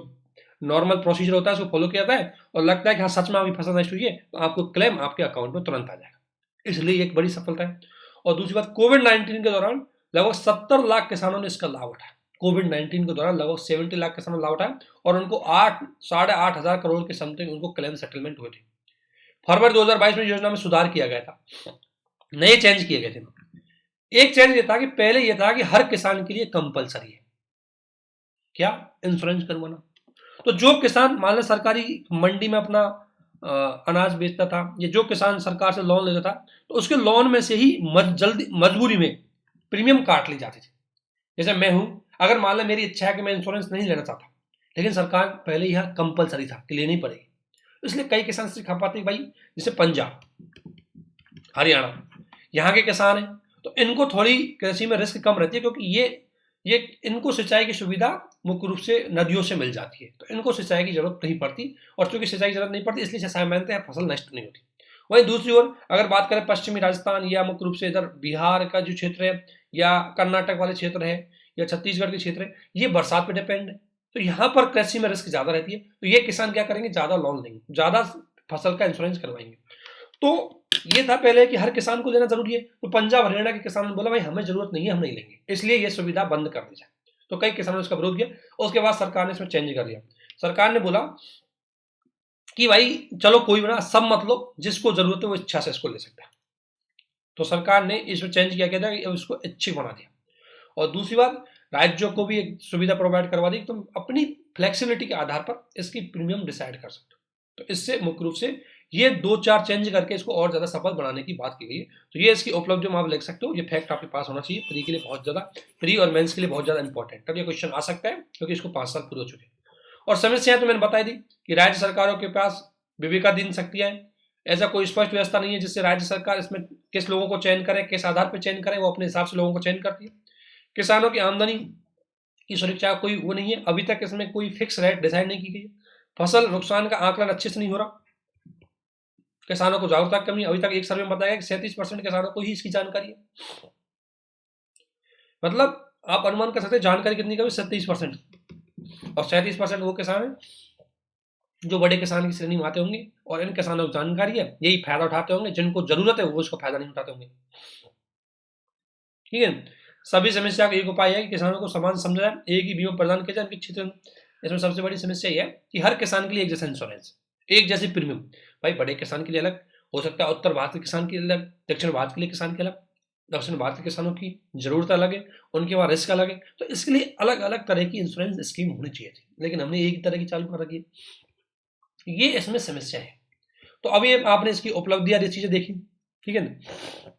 नॉर्मल प्रोसीजर होता है उसको फॉलो किया जाता है और लगता है कि हाँ सच में आपकी फसल नष्ट हुई है, तो आपको क्लेम आपके अकाउंट में तुरंत आ जाएगा। इसलिए एक बड़ी सफलता है। और दूसरी बात, कोविड-19 के दौरान लगभग 70 लाख किसानों ने इसका लाभ उठाया। कोविड-19 के दौरान लगभग 70 लाख किसानों ने लाभ उठाया और उनको 8-8.5 करोड़ के समथिंग उनको क्लेम सेटलमेंट हुए थे। फरवरी 2022 में योजना में सुधार किया गया था, नए चेंज किए गए थे। एक चेंज ये था कि पहले ये था कि हर किसान के लिए कंपलसरी है क्या, इंश्योरेंस करवाना। तो जो किसान मान लो सरकारी मंडी में अपना अनाज बेचता था, या जो किसान सरकार से लोन लेता था, तो उसके लोन में से ही जल्दी मजबूरी में प्रीमियम काट ली जाती थी। जैसे मैं हूं, अगर मान लो मेरी इच्छा है कि मैं इंश्योरेंस नहीं लेना चाहता, लेकिन सरकार पहले यह कंपलसरी था कि लेनी पड़ेगी, इसलिए कई किसान सिखा पाते भाई, जैसे पंजाब, हरियाणा, यहाँ के किसान हैं, तो इनको थोड़ी कृषि में रिस्क कम रहती है, क्योंकि ये इनको सिंचाई की सुविधा मुख्य रूप से नदियों से मिल जाती है, तो इनको सिंचाई की जरूरत नहीं पड़ती, और चूंकि सिंचाई की जरूरत नहीं पड़ती इसलिए सामान्यतः है फसल नष्ट नहीं होती। वहीं दूसरी ओर अगर बात करें पश्चिमी राजस्थान या मुख्य रूप से इधर बिहार का जो क्षेत्र है, या कर्नाटक वाले क्षेत्र है, या छत्तीसगढ़ के क्षेत्र है, ये बरसात पर डिपेंड है, तो यहाँ पर कृषि में रिस्क ज्यादा रहती है, तो ये किसान क्या करेंगे, ज्यादा लोन लेंगे, ज्यादा फसल का इंश्योरेंस करवाएंगे। तो ये था पहले कि हर किसान को लेना जरूरी है, तो पंजाब हरियाणा के किसानों ने बोला भाई हमें जरूरत नहीं है, हम नहीं लेंगे, इसलिए ये सुविधा बंद कर दी जाए। तो कई किसानों ने इसका विरोध किया, और उसके बाद सरकार ने इसमें चेंज कर दिया। सरकार ने बोला कि भाई चलो कोई बना, सब मतलब जिसको जरूरत है वो इच्छा से इसको ले सकता है। तो सरकार ने इसमें चेंज किया गया था कि इसको ऐच्छिक बना दिया। और दूसरी बात, राज्यों को भी एक सुविधा प्रोवाइड करवा दी, तुम अपनी फ्लेक्सिबिलिटी के आधार पर इसकी प्रीमियम डिसाइड कर सकते हो। तो इससे मुख्य रूप से ये 2-4 चेंज करके इसको और ज्यादा सफल बनाने की बात की गई है। तो ये इसकी उपलब्धि में आप लिख सकते हो, ये फैक्ट आपके पास होना चाहिए, प्री के लिए बहुत ज्यादा, प्री और मेंस के लिए बहुत ज्यादा इंपॉर्टेंट, तब ये क्वेश्चन आ सकता है, क्योंकि इसको 5 साल पूरे हो चुके हैं। और समस्याएं तो मैंने बताई दी कि राज्य सरकारों के पास विवेकाधीन शक्तियां हैं, ऐसा कोई स्पष्ट व्यवस्था नहीं है जिससे राज्य सरकार इसमें किस लोगों को चयन करे, किस आधार पर चयन करे, वो अपने हिसाब से लोगों को चयन करती है। किसानों की आमदनी की सुरक्षा कोई वो नहीं है, अभी तक इसमें कोई फिक्स रेट डिसाइड नहीं की गई। फसल नुकसान का आकलन अच्छे से नहीं हो रहा, किसानों को जागरूकता की कमी, अभी तक एक सर्वे में बताया कि 37% किसानों को ही इसकी जानकारी है। मतलब आप अनुमान कर सकते हैं जानकारी कितनी कमी, 37%, और 37% वो किसान है जो बड़े किसान की श्रेणी में आते होंगे, और इन किसानों को जानकारी है, यही फायदा उठाते होंगे, जिनको जरूरत है वो उसका फायदा नहीं उठाते होंगे। ठीक है, सभी समस्या का एक उपाय है कि किसानों को समान समझा जाए, एक ही बीमा प्रदान किया जाए उनके क्षेत्र में। इसमें सबसे बड़ी समस्या यह है कि हर किसान के लिए एक जैसा इंश्योरेंस, एक जैसी प्रीमियम। भाई बड़े किसान के लिए अलग हो सकता है, उत्तर भारत के किसान के लिए अलग, दक्षिण भारत के लिए किसान के अलग, दक्षिण भारत के किसानों की जरूरत अलग है, उनके वहाँ रिस्क अलग है, तो इसके लिए अलग अलग तरह की इंश्योरेंस स्कीम होनी चाहिए थी, लेकिन हमने एक ही तरह की चालू कर रखी है, ये इसमें समस्या है। तो अभी आपने इसकी उपलब्धियां ये चीजें देखी, ठीक है ना।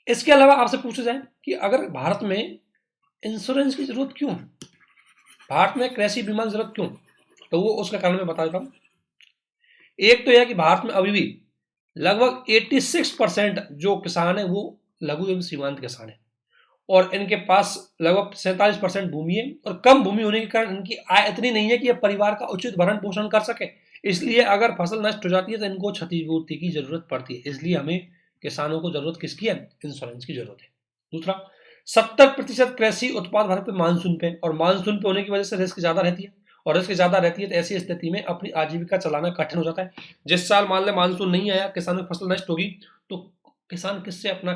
इसके अलावा आपसे पूछा जाए कि अगर भारत में इंश्योरेंस की जरूरत क्यों, भारत में कृषि बीमा की जरूरत क्यों, तो वो उसका कारण मैं बता देता हूं। एक तो यह कि भारत में अभी भी लगभग 86% जो किसान है वो लघु एवं सीमांत किसान है, और इनके पास लगभग 47% भूमि है, और कम भूमि होने के कारण इनकी आय इतनी नहीं है कि यह परिवार का उचित भरण पोषण कर सके। इसलिए अगर फसल नष्ट हो जाती है तो इनको क्षतिपूर्ति की जरूरत पड़ती है, इसलिए हमें किसानों को जरूरत किसकी है, इंश्योरेंस की जरूरत है। दूसरा, 70% कृषि उत्पाद भारत में मानसून पे, और मानसून पे होने की वजह से रिस्क ज्यादा रहती है, और रिस्क ज्यादा रहती है तो ऐसी स्थिति में अपनी आजीविका चलाना कठिन हो जाता है। जिस साल मान ले मानसून नहीं आया, किसानों की फसल नष्ट होगी, तो किसान किससे अपना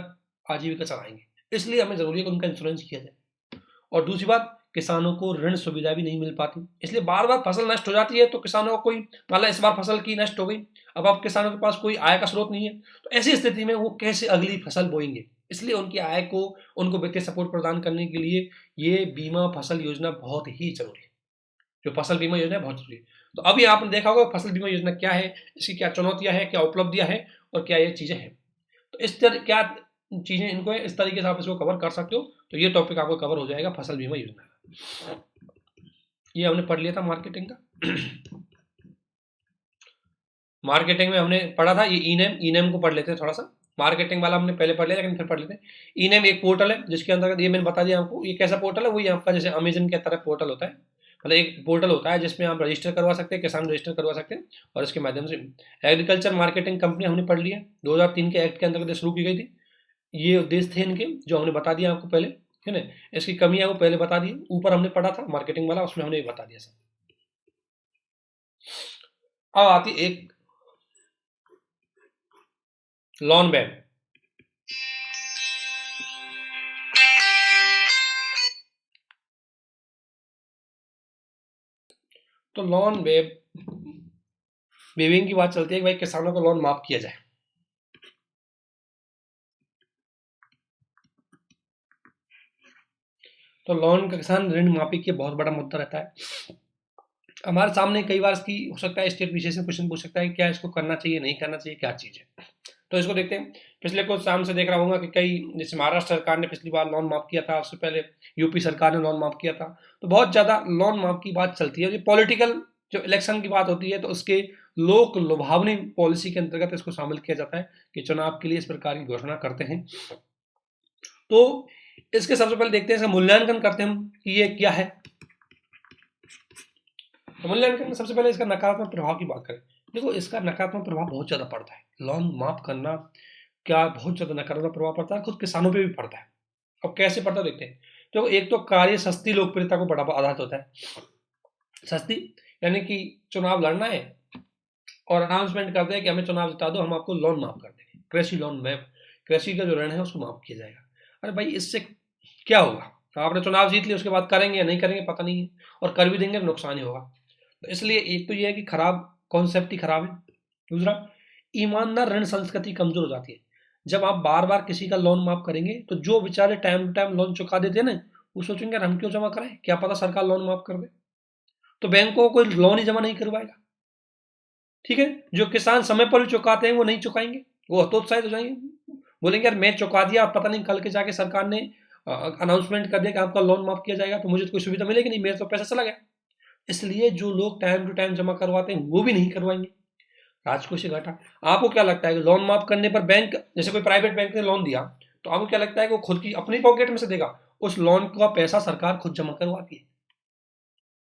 आजीविका चलाएंगे, इसलिए हमें जरूरी है कि उनका इंश्योरेंस किया जाए। और दूसरी बात, किसानों को ऋण सुविधा भी नहीं मिल पाती, इसलिए बार बार फसल नष्ट हो जाती है, तो किसानों को कोई मान लो इस बार फसल की नष्ट हो गई, अब किसानों के पास कोई आय का स्रोत नहीं है, तो ऐसी स्थिति में वो कैसे अगली फसल बोएंगे, इसलिए उनकी आय को, उनको वित्तीय सपोर्ट प्रदान करने के लिए ये बीमा फसल योजना बहुत ही जरूरी है। जो फसल बीमा योजना है बहुत जरूरी है। तो अभी आपने देखा होगा फसल बीमा योजना क्या है, इसकी क्या चुनौतियां हैं, क्या उपलब्धियां हैं, और क्या ये चीजें हैं। तो इस तरह क्या चीजें इनको इस तरीके से आप इसको कवर कर सकते हो, तो ये टॉपिक आपको कवर हो जाएगा फसल बीमा योजना। ये हमने पढ़ लिया था मार्केटिंग का। मार्केटिंग में हमने पढ़ा था ये ई नेम को पढ़ लेते हैं थोड़ा सा। मार्केटिंग वाला हमने पहले पढ़ लिया, लेकिन फिर पढ़ लेते हैं। ई नेम एक पोर्टल है जिसके अंतर्गत, ये मैंने बता दिया आपको, ये कैसा पोर्टल है, वही आपका जैसे अमेजन के तरह पोर्टल होता है, मतलब एक पोर्टल होता है जिसमें आप रजिस्टर करवा सकते हैं, किसान रजिस्टर करवा सकते हैं, और इसके माध्यम से एग्रीकल्चर मार्केटिंग कंपनी हमने पढ़ लिया, 2003 के एक्ट के अंतर्गत शुरू की गई थी। ये उद्देश्य थे इनके, जो हमने बता दिया आपको पहले, है ना। इसकी कमियां वो पहले बता दी, ऊपर हमने पढ़ा था मार्केटिंग वाला, उसमें हमने बता दिया सब। अब आती एक लॉन वेब। तो लॉन वेविंग की बात चलती है कि भाई किसानों को लोन माफ किया जाए। तो लोन का किसान ऋण माफी के बहुत बड़ा मुद्दा रहता है हमारे सामने। कई बार इसकी हो सकता है स्टेट विशेष में क्वेश्चन पूछ सकता है कि क्या इसको करना चाहिए, नहीं करना चाहिए, क्या चीज है। तो इसको देखते हैं। पिछले कुछ साल से देख रहा हूँ कि कई, जैसे महाराष्ट्र सरकार ने पिछली बार लोन माफ किया था, उससे पहले यूपी सरकार ने लोन माफ किया था। तो बहुत ज्यादा लोन माफ की बात चलती है। ये पॉलिटिकल जो इलेक्शन की बात होती है तो उसके लोक लुभावनी पॉलिसी के अंतर्गत इसको शामिल किया जाता है कि चुनाव के लिए इस प्रकार की घोषणा करते हैं। तो इसके सबसे पहले देखते हैं, इसका मूल्यांकन करते हैं हम कि ये क्या है। तो मूल्यांकन में सबसे पहले इसका नकारात्मक प्रभाव की बात करें। देखो, इसका नकारात्मक प्रभाव बहुत ज्यादा पड़ता है। लोन माफ करना क्या बहुत ज्यादा नकारात्मक प्रभाव पड़ता है, खुद किसानों पे भी पड़ता है। अब कैसे पड़ता है देखते हैं। तो एक तो कार्य सस्ती लोकप्रियता को बढ़ावा आधारित होता है। सस्ती यानी कि चुनाव लड़ना है और अनाउंसमेंट करते हैं कि हमें चुनाव जिता दो, हम आपको लोन माफ कर देंगे, कृषि लोन में कृषि का जो ऋण है उसको माफ किया जाएगा। अरे भाई, इससे क्या होगा? आपने चुनाव जीत लिया, उसके बाद करेंगे या नहीं करेंगे पता नहीं है, और कर भी देंगे तो नुकसान ही होगा। तो इसलिए एक तो ये है कि खराब कॉन्सेप्ट ही खराब है। दूसरा, ईमानदार ऋण संस्कृति कमजोर हो जाती है। जब आप बार बार किसी का लोन माफ करेंगे तो जो बेचारे टाइम टू टाइम लोन चुका देते हैं ना, वो सोचेंगे हम क्यों जमा कराएं, क्या पता सरकार लोन माफ कर दे। तो बैंक को कोई लोन ही जमा नहीं करवाएगा। ठीक है, जो किसान समय पर भी चुकाते हैं वो नहीं चुकाएंगे, वो हतोत्साहित हो जाएंगे, बोलेंगे यार मैं चुका दिया, पता नहीं कल के जाके सरकार ने अनाउंसमेंट कर दिया कि आपका लोन माफ किया जाएगा, तो मुझे तो कोई सुविधा मिलेगी नहीं, मेरा तो पैसा चला गया। इसलिए जो लोग टाइम टू टाइम जमा करवाते हैं वो भी नहीं करवाएंगे, राजकोषीय घाटा। आपको क्या लगता है कि लोन माफ करने पर बैंक, जैसे कोई प्राइवेट बैंक ने लोन दिया, तो आपको क्या लगता है कि वो खुद की अपनी पॉकेट में से देगा? उस लोन का पैसा सरकार खुद जमा करवाती है,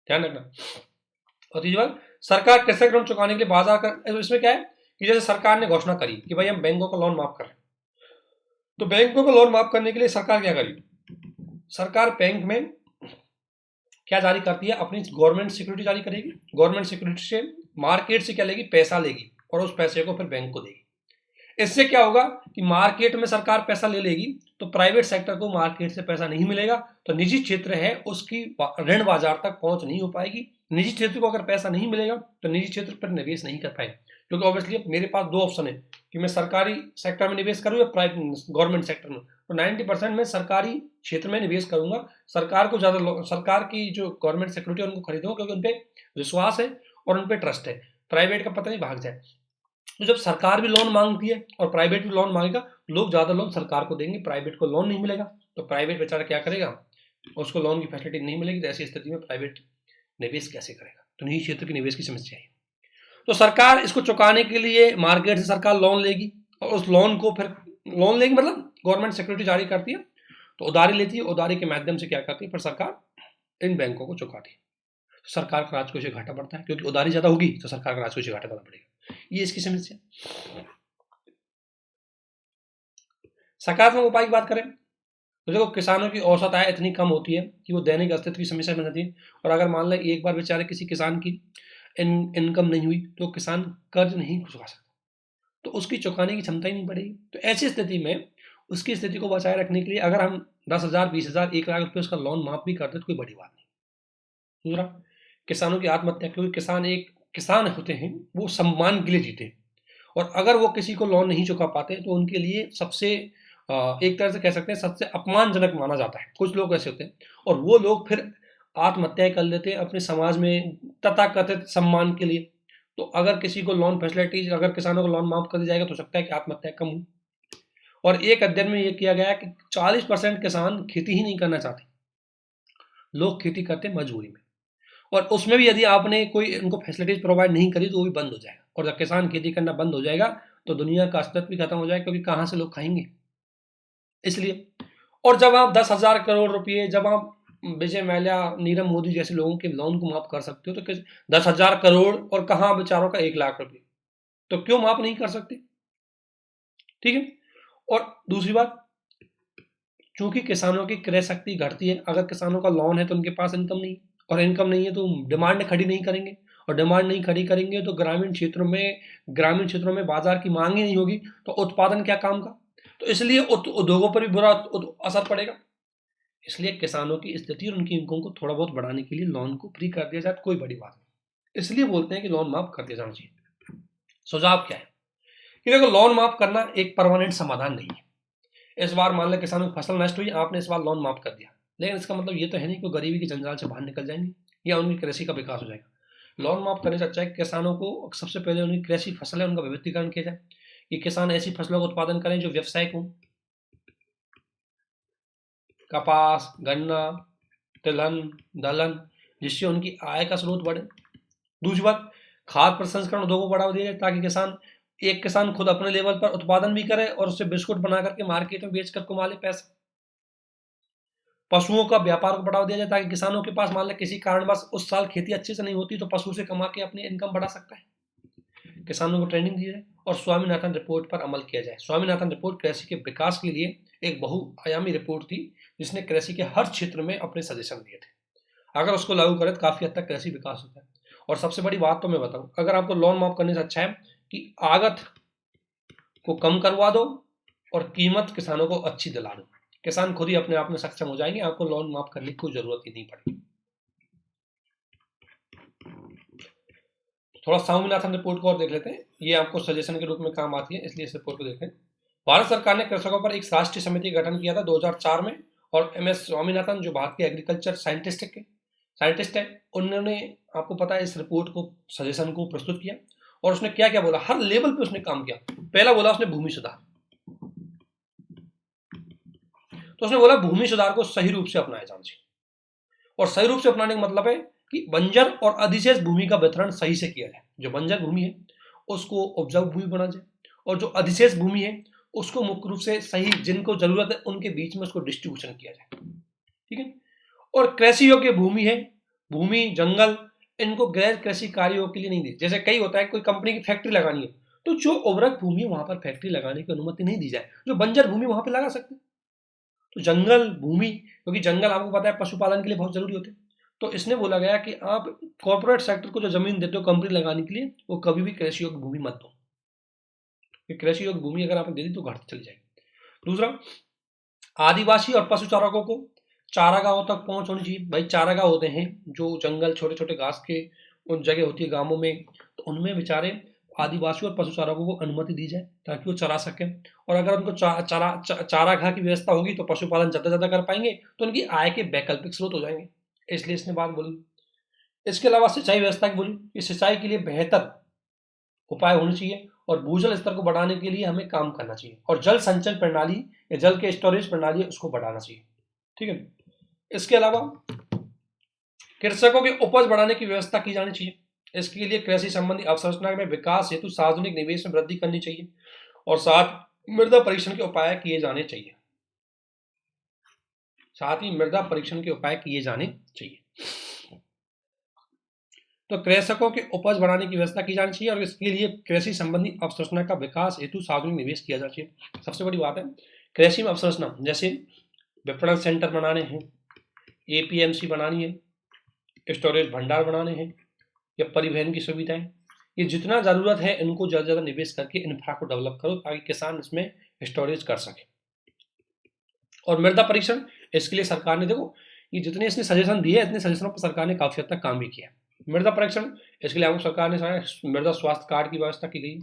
ध्यान रखना। और तीसरी बात, सरकार कृषक ऋण चुकाने के लिए बाजार कर, इसमें क्या है कि जैसे सरकार ने घोषणा करी कि भाई हम बैंकों का लोन माफ कर रहे हैं, तो बैंकों को लोन माफ करने के लिए सरकार क्या करी? सरकार बैंक में क्या जारी करती है? अपनी गवर्नमेंट सिक्योरिटी जारी करेगी। गवर्नमेंट सिक्योरिटी से मार्केट से क्या लेगी? पैसा लेगी, और उस पैसे को फिर बैंक को देगी। इससे क्या होगा कि मार्केट में सरकार पैसा ले लेगी तो प्राइवेट सेक्टर को मार्केट से पैसा नहीं मिलेगा, तो निजी क्षेत्र है उसकी ऋण बाजार तक पहुंच नहीं हो पाएगी। निजी क्षेत्र को अगर पैसा नहीं मिलेगा तो निजी क्षेत्र पर निवेश नहीं कर पाएगा, क्योंकि ऑब्वियसली मेरे पास दो ऑप्शन है कि मैं सरकारी सेक्टर में निवेश करूं या प्राइवेट गवर्नमेंट सेक्टर में। तो 90% में सरकारी क्षेत्र में निवेश करूंगा। सरकार को ज्यादा, सरकार की जो गवर्नमेंट सिक्योरिटी है उनको खरीदूंगा, क्योंकि उन पर विश्वास है और उन पर ट्रस्ट है। प्राइवेट का पता नहीं भाग जाए। तो जब सरकार भी लोन मांगती है और प्राइवेट भी लोन मांगेगा, लोग ज्यादा लोन सरकार को देंगे, प्राइवेट को लोन नहीं मिलेगा, तो प्राइवेट बेचारा क्या करेगा? उसको लोन की फैसिलिटी नहीं मिलेगी, तो ऐसी स्थिति में प्राइवेट निवेश कैसे करेगा? तो निजी क्षेत्र की निवेश की समस्या है। तो सरकार इसको चुकाने के लिए मार्केट से सरकार लोन लेगी, और उस लोन को फिर लोन लेगी मतलब गवर्नमेंट सिक्योरिटी जारी करती है, तो उधारी लेती है, उधारी के माध्यम से क्या करती है, फिर सरकार इन बैंकों को चुकाती है। सरकार का राजकोषीय घाटा बढ़ता है, क्योंकि उधारी ज्यादा होगी तो सरकार का राजकोषीय घाटा ज्यादा बढ़ेगा। ये इसकी समस्या। सकारात्मक उपाय की बात करें तो देखो, किसानों की औसत आय इतनी कम होती है कि वो दैनिक अस्तित्व की समस्या बन जाती है। और अगर मान लें एक बार बेचारे किसी किसान की इनकम नहीं हुई तो किसान कर्ज नहीं चुका सकता, तो उसकी चुकाने की क्षमता ही नहीं बढ़ेगी। तो ऐसी स्थिति में उसकी स्थिति को बचाए रखने के लिए अगर हम 10,000, 20,000, 1 लाख रुपये उसका लोन माफ भी करते तो कोई बड़ी बात नहीं। दूसरा, किसानों की आत्महत्या, क्योंकि किसान एक किसान होते हैं वो सम्मान के लिए जीते हैं, और अगर वो किसी को लोन नहीं चुका पाते तो उनके लिए सबसे एक तरह से कह सकते हैं सबसे अपमानजनक माना जाता है। कुछ लोग ऐसे होते हैं और वो लोग फिर आत्महत्याएं कर लेते हैं अपने समाज में तथाकथित सम्मान के लिए। तो अगर किसी को लोन फैसिलिटीज, अगर किसानों को लोन माफ कर दिया जाएगा तो सकता है कि आत्महत्या कम हो। और एक अध्ययन में यह किया गया कि 40% किसान खेती ही नहीं करना चाहते, लोग खेती करते हैं मजबूरी में, और उसमें भी यदि आपने कोई उनको फैसिलिटीज प्रोवाइड नहीं करी तो वो भी बंद हो जाएगा। और जब किसान खेती करना बंद हो जाएगा तो दुनिया का अस्तित्व भी खत्म हो जाए, क्योंकि कहाँ से लोग खाएंगे। इसलिए, और जब आप 10,000 करोड़ रुपये, जब आप विजय माल्या, नीरव मोदी जैसे लोगों के लोन को माफ कर सकते हो, तो 10,000 करोड़ और कहाँ बेचारों का 1 लाख रुपये, तो क्यों माफ नहीं कर सकते? ठीक है। और दूसरी बात, चूंकि किसानों की क्रय शक्ति घटती है, अगर किसानों का लोन है तो उनके पास इनकम नहीं, और इनकम नहीं है तो डिमांड खड़ी नहीं करेंगे, और डिमांड नहीं खड़ी करेंगे तो ग्रामीण क्षेत्रों में बाजार की मांग ही नहीं होगी, तो उत्पादन क्या काम का? तो इसलिए उद्योगों पर भी बुरा असर पड़ेगा। इसलिए किसानों की स्थिति और उनकी इनकम को थोड़ा बहुत बढ़ाने के लिए लोन को फ्री कर दिया जाए तो कोई बड़ी बात नहीं। इसलिए बोलते हैं कि लोन माफ कर दिया जाना चाहिए। सुझाव क्या है कि देखो, लोन माफ करना एक परमानेंट समाधान नहीं है। इस बार मान लें किसानों की फसल नष्ट हुई, आपने इस बार लोन माफ कर दिया, लेकिन इसका मतलब ये तो है नहीं कि गरीबी की जंजाल से बाहर निकल जाएंगे या उनकी कृषि का विकास हो जाएगा। लोन माफ करने से अच्छा है किसानों को सबसे पहले उनकी कृषि फसल है उनका विविधीकरण किया जाए, कि किसान ऐसी फसलों का उत्पादन करें जो व्यवसायिक हों, कपास, गन्ना, तिलहन, दलहन, जिससे उनकी आय का स्रोत बढ़े। दूसरी बात, खाद्य प्रसंस्करण उद्योगों को बढ़ावा दिया जाए, ताकि एक किसान खुद अपने लेवल पर उत्पादन भी करे और उससे बिस्कुट बना करके मार्केट में बेचकर कमा ले पैसा। पशुओं का व्यापार को बढ़ावा दिया जाए, ताकि किसानों के पास मान लें किसी कारणवश उस साल खेती अच्छे से नहीं होती तो पशु से कमा के अपनी इनकम बढ़ा सकता है। किसानों को ट्रेनिंग दी जाए और स्वामीनाथन रिपोर्ट पर अमल किया जाए। स्वामीनाथन रिपोर्ट कृषि के विकास के लिए एक बहुआयामी रिपोर्ट थी, जिसने कृषि के हर क्षेत्र में अपने सजेशन दिए थे। अगर उसको लागू करें तो काफी हद तक कृषि विकास होता है। और सबसे बड़ी बात तो मैं बताऊं, अगर आपको लोन माफ करने से अच्छा है कि आगत को कम करवा दो और कीमत किसानों को अच्छी दिला दो, किसान खुद ही अपने आप में सक्षम हो जाएंगे, आपको लोन माफ करने की कोई जरूरत ही नहीं पड़ेगी। थोड़ा स्वामीनाथन रिपोर्ट को और देख लेते हैं, ये आपको सजेशन के रूप में काम आती है, इसलिए इस रिपोर्ट को देखें। भारत सरकार ने कृषकों पर एक राष्ट्रीय समिति का गठन किया था 2004 में, और MS स्वामीनाथन जो भारत के एग्रीकल्चर साइंटिस्ट है, उन्होंने, आपको पता है, इस रिपोर्ट को, सजेशन को प्रस्तुत किया। और उसने क्या क्या बोला, हर लेवल पे उसने काम किया। पहला बोला उसने भूमि सुधार, तो उसने बोला भूमि सुधार को सही रूप से अपनाया जाना चाहिए। और सही रूप से अपनाने का मतलब है कि बंजर और अधिशेष भूमि का वितरण सही से किया जाए। जो बंजर भूमि है उसको उपजाऊ भूमि बना जाए, और जो अधिशेष भूमि है उसको मुख्य रूप से सही, जिनको जरूरत है उनके बीच में उसको डिस्ट्रीब्यूशन किया जाए। ठीक है। और कृषि योग्य भूमि है, भूमि, जंगल, इनको गैर कृषि कार्यों के लिए नहीं दी। जैसे कई होता है, कोई कंपनी की फैक्ट्री लगानी है तो जो उर्वरक भूमि है वहां पर फैक्ट्री लगाने की अनुमति नहीं दी जाए, जो बंजर भूमि वहां पर लगा सकते हैं। तो जंगल भूमि, क्योंकि जंगल आपको पता है पशुपालन के लिए बहुत जरूरी होते हैं, तो इसने बोला गया कि आप कॉर्पोरेट सेक्टर को जो जमीन देते हो कंपनी लगाने के लिए, वो कभी भी कृषि योग्य भूमि मत दो, कृषि योग्य भूमि अगर आपने दे दी तो घटती चली जाएगी। दूसरा, आदिवासी और पशु चारकों को चारागाहों तक पहुंच होनी चाहिए। भाई, चारागाह होते हैं जो जंगल, छोटे छोटे घास के उन जगह होती है गांवों में, तो उनमें बेचारे आदिवासी और पशु चारकों को अनुमति दी जाए ताकि वो चरा सकें। और अगर उनको चारागाह की व्यवस्था होगी तो पशुपालन ज़्यादा ज़्यादा कर पाएंगे, तो उनकी आय के वैकल्पिक स्रोत हो जाएंगे, इसलिए इसने बात बोली। इसके अलावा सिंचाई व्यवस्था की बोली कि सिंचाई के लिए बेहतर उपाय होने चाहिए, और भूजल स्तर को बढ़ाने के लिए हमें काम करना चाहिए, और जल संचयन प्रणाली या जल के स्टोरेज प्रणाली उसको बढ़ाना चाहिए। ठीक है। इसके अलावा कृषकों की उपज बढ़ाने की व्यवस्था की जानी चाहिए। इसके लिए कृषि संबंधी अवसंरचना में विकास हेतु सार्वजनिक निवेश में वृद्धि करनी चाहिए, और साथ मृदा परीक्षण के उपाय किए जाने चाहिए। तो कृषकों के उपज बढ़ाने की व्यवस्था की जानी चाहिए, और इसके लिए कृषि संबंधी अवसंरचना का विकास हेतु सार्वजनिक निवेश किया जाना चाहिए। सबसे बड़ी बात है कृषि में अवसंरचना, जैसे विपणन सेंटर बनाने हैं, APMC बनानी है, स्टोरेज भंडार बनाने हैं, या परिवहन की सुविधाएं, ये जितना जरूरत है इनको ज्यादा ज्यादा निवेश करके इंफ्रा को डेवलप करो ताकि किसान इसमें स्टोरेज कर सके। और मृदा परीक्षण, इसके लिए सरकार ने, देखो ये जितने इसने सजेशन दिए, इतने सजेशनों पर सरकार ने काफी हद तक काम भी किया। मृदा परीक्षण, इसके लिए आपको सरकार ने मृदा स्वास्थ्य कार्ड की व्यवस्था की गई।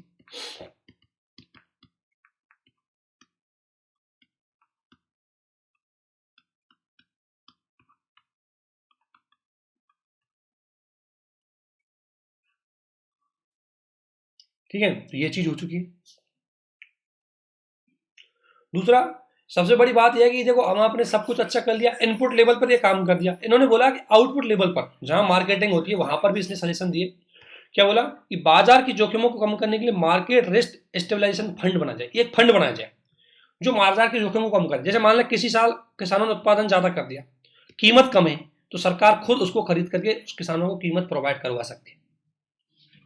ठीक है, तो ये चीज हो चुकी है। दूसरा, सबसे बड़ी बात यह है कि देखो हम आपने सब कुछ अच्छा कर लिया, इनपुट लेवल पर ये काम कर दिया। इन्होंने बोला कि आउटपुट लेवल पर, जहां मार्केटिंग होती है वहां पर भी इसने सजेशन दिए क्या बोला कि बाजार की जोखिमों को कम करने के लिए मार्केट रिस्क स्टेबलाइजेशन फंड बना जाए, एक फंड बनाया जाए जो बाजार के जोखिम को कम करे। जैसे मान लें किसी साल किसानों ने उत्पादन ज्यादा कर दिया, कीमत कम है, तो सरकार खुद उसको खरीद करके उस किसानों को कीमत प्रोवाइड करवा सकती है।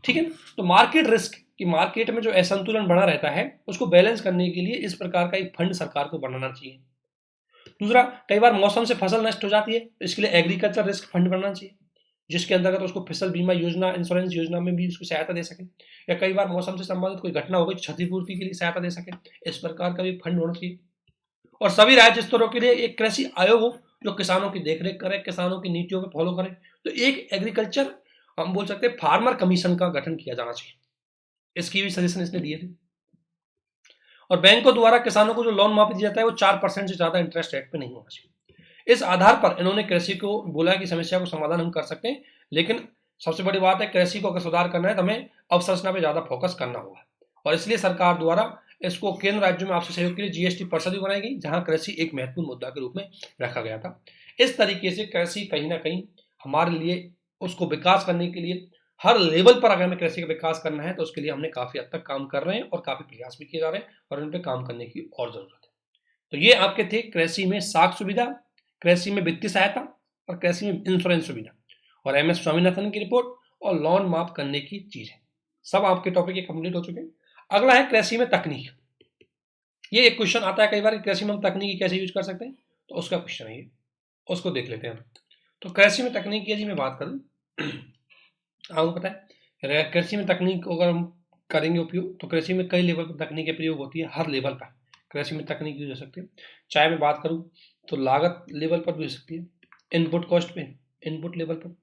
ठीक है, तो मार्केट रिस्क कि मार्केट में जो असंतुलन बना रहता है उसको बैलेंस करने के लिए इस प्रकार का एक फंड सरकार को बनाना चाहिए। दूसरा, कई बार मौसम से फसल नष्ट हो जाती है तो इसके लिए एग्रीकल्चर रिस्क फंड बनना चाहिए, जिसके अंतर्गत उसको फसल बीमा योजना, इंश्योरेंस योजना में भी उसको सहायता दे सके, या कई बार मौसम से संबंधित कोई घटना हो गई क्षतिपूर्ति के लिए सहायता दे सके, इस प्रकार का भी फंड होना चाहिए। और सभी राज्य स्तरों के लिए एक कृषि आयोग हो जो किसानों की देखरेख करे, किसानों की नीतियों को फॉलो करे। तो एक एग्रीकल्चर, हम बोल सकते हैं फार्मर कमीशन का गठन किया जाना चाहिए, इसकी भी सजेशन इसने दिए थे। और बैंकों द्वारा किसानों को जो लोन माफी दिया जाता है वो 4% से ज्यादा इंटरेस्ट रेट पे नहीं होना चाहिए। इस आधार पर इन्होंने कृषि को बोला कि समस्या को समाधान हम कर सकते हैं, लेकिन सबसे बड़ी बात है कृषि को अगर सुधार करना है तो हमें अवसंरचना पे ज्यादा फोकस करना होगा। और इसलिए सरकार द्वारा इसको केंद्र राज्यों में आपसी सहयोग के लिए जीएसटी परिषद भी बनाई गई, जहां कृषि एक महत्वपूर्ण मुद्दा के रूप में रखा गया था। इस तरीके से कृषि कहीं ना कहीं हमारे लिए उसको विकास करने के लिए हर लेवल पर अगर हमें कृषि का विकास करना है तो उसके लिए हमने काफी हद तक काम कर रहे हैं और काफी प्रयास भी किए जा रहे हैं और उन पर काम करने की और जरूरत है। तो ये आपके थे कृषि में साख सुविधा, कृषि में वित्तीय सहायता और कृषि में इंश्योरेंस सुविधा, और एम एस स्वामीनाथन की रिपोर्ट और लोन माफ करने की चीजें। सब आपके टॉपिक ये कंप्लीट हो चुके हैं। अगला है कृषि में तकनीक। ये एक क्वेश्चन आता है कई बार, कृषि में हम तकनीकी कैसे यूज कर सकते हैं, तो उसका क्वेश्चन है ये, उसको देख लेते हैं। तो कृषि में तकनीक की यदि मैं बात करूं, आपको पता है कृषि में तकनीक अगर हम करेंगे उपयोग तो कृषि में कई लेवल पर तकनीक प्रयोग होती है, हर लेवल पर कृषि में तकनीक यूज हो सकती है। चाहे मैं बात करूं तो लागत लेवल पर भी हो सकती है, इनपुट कॉस्ट पे, इनपुट लेवल पर,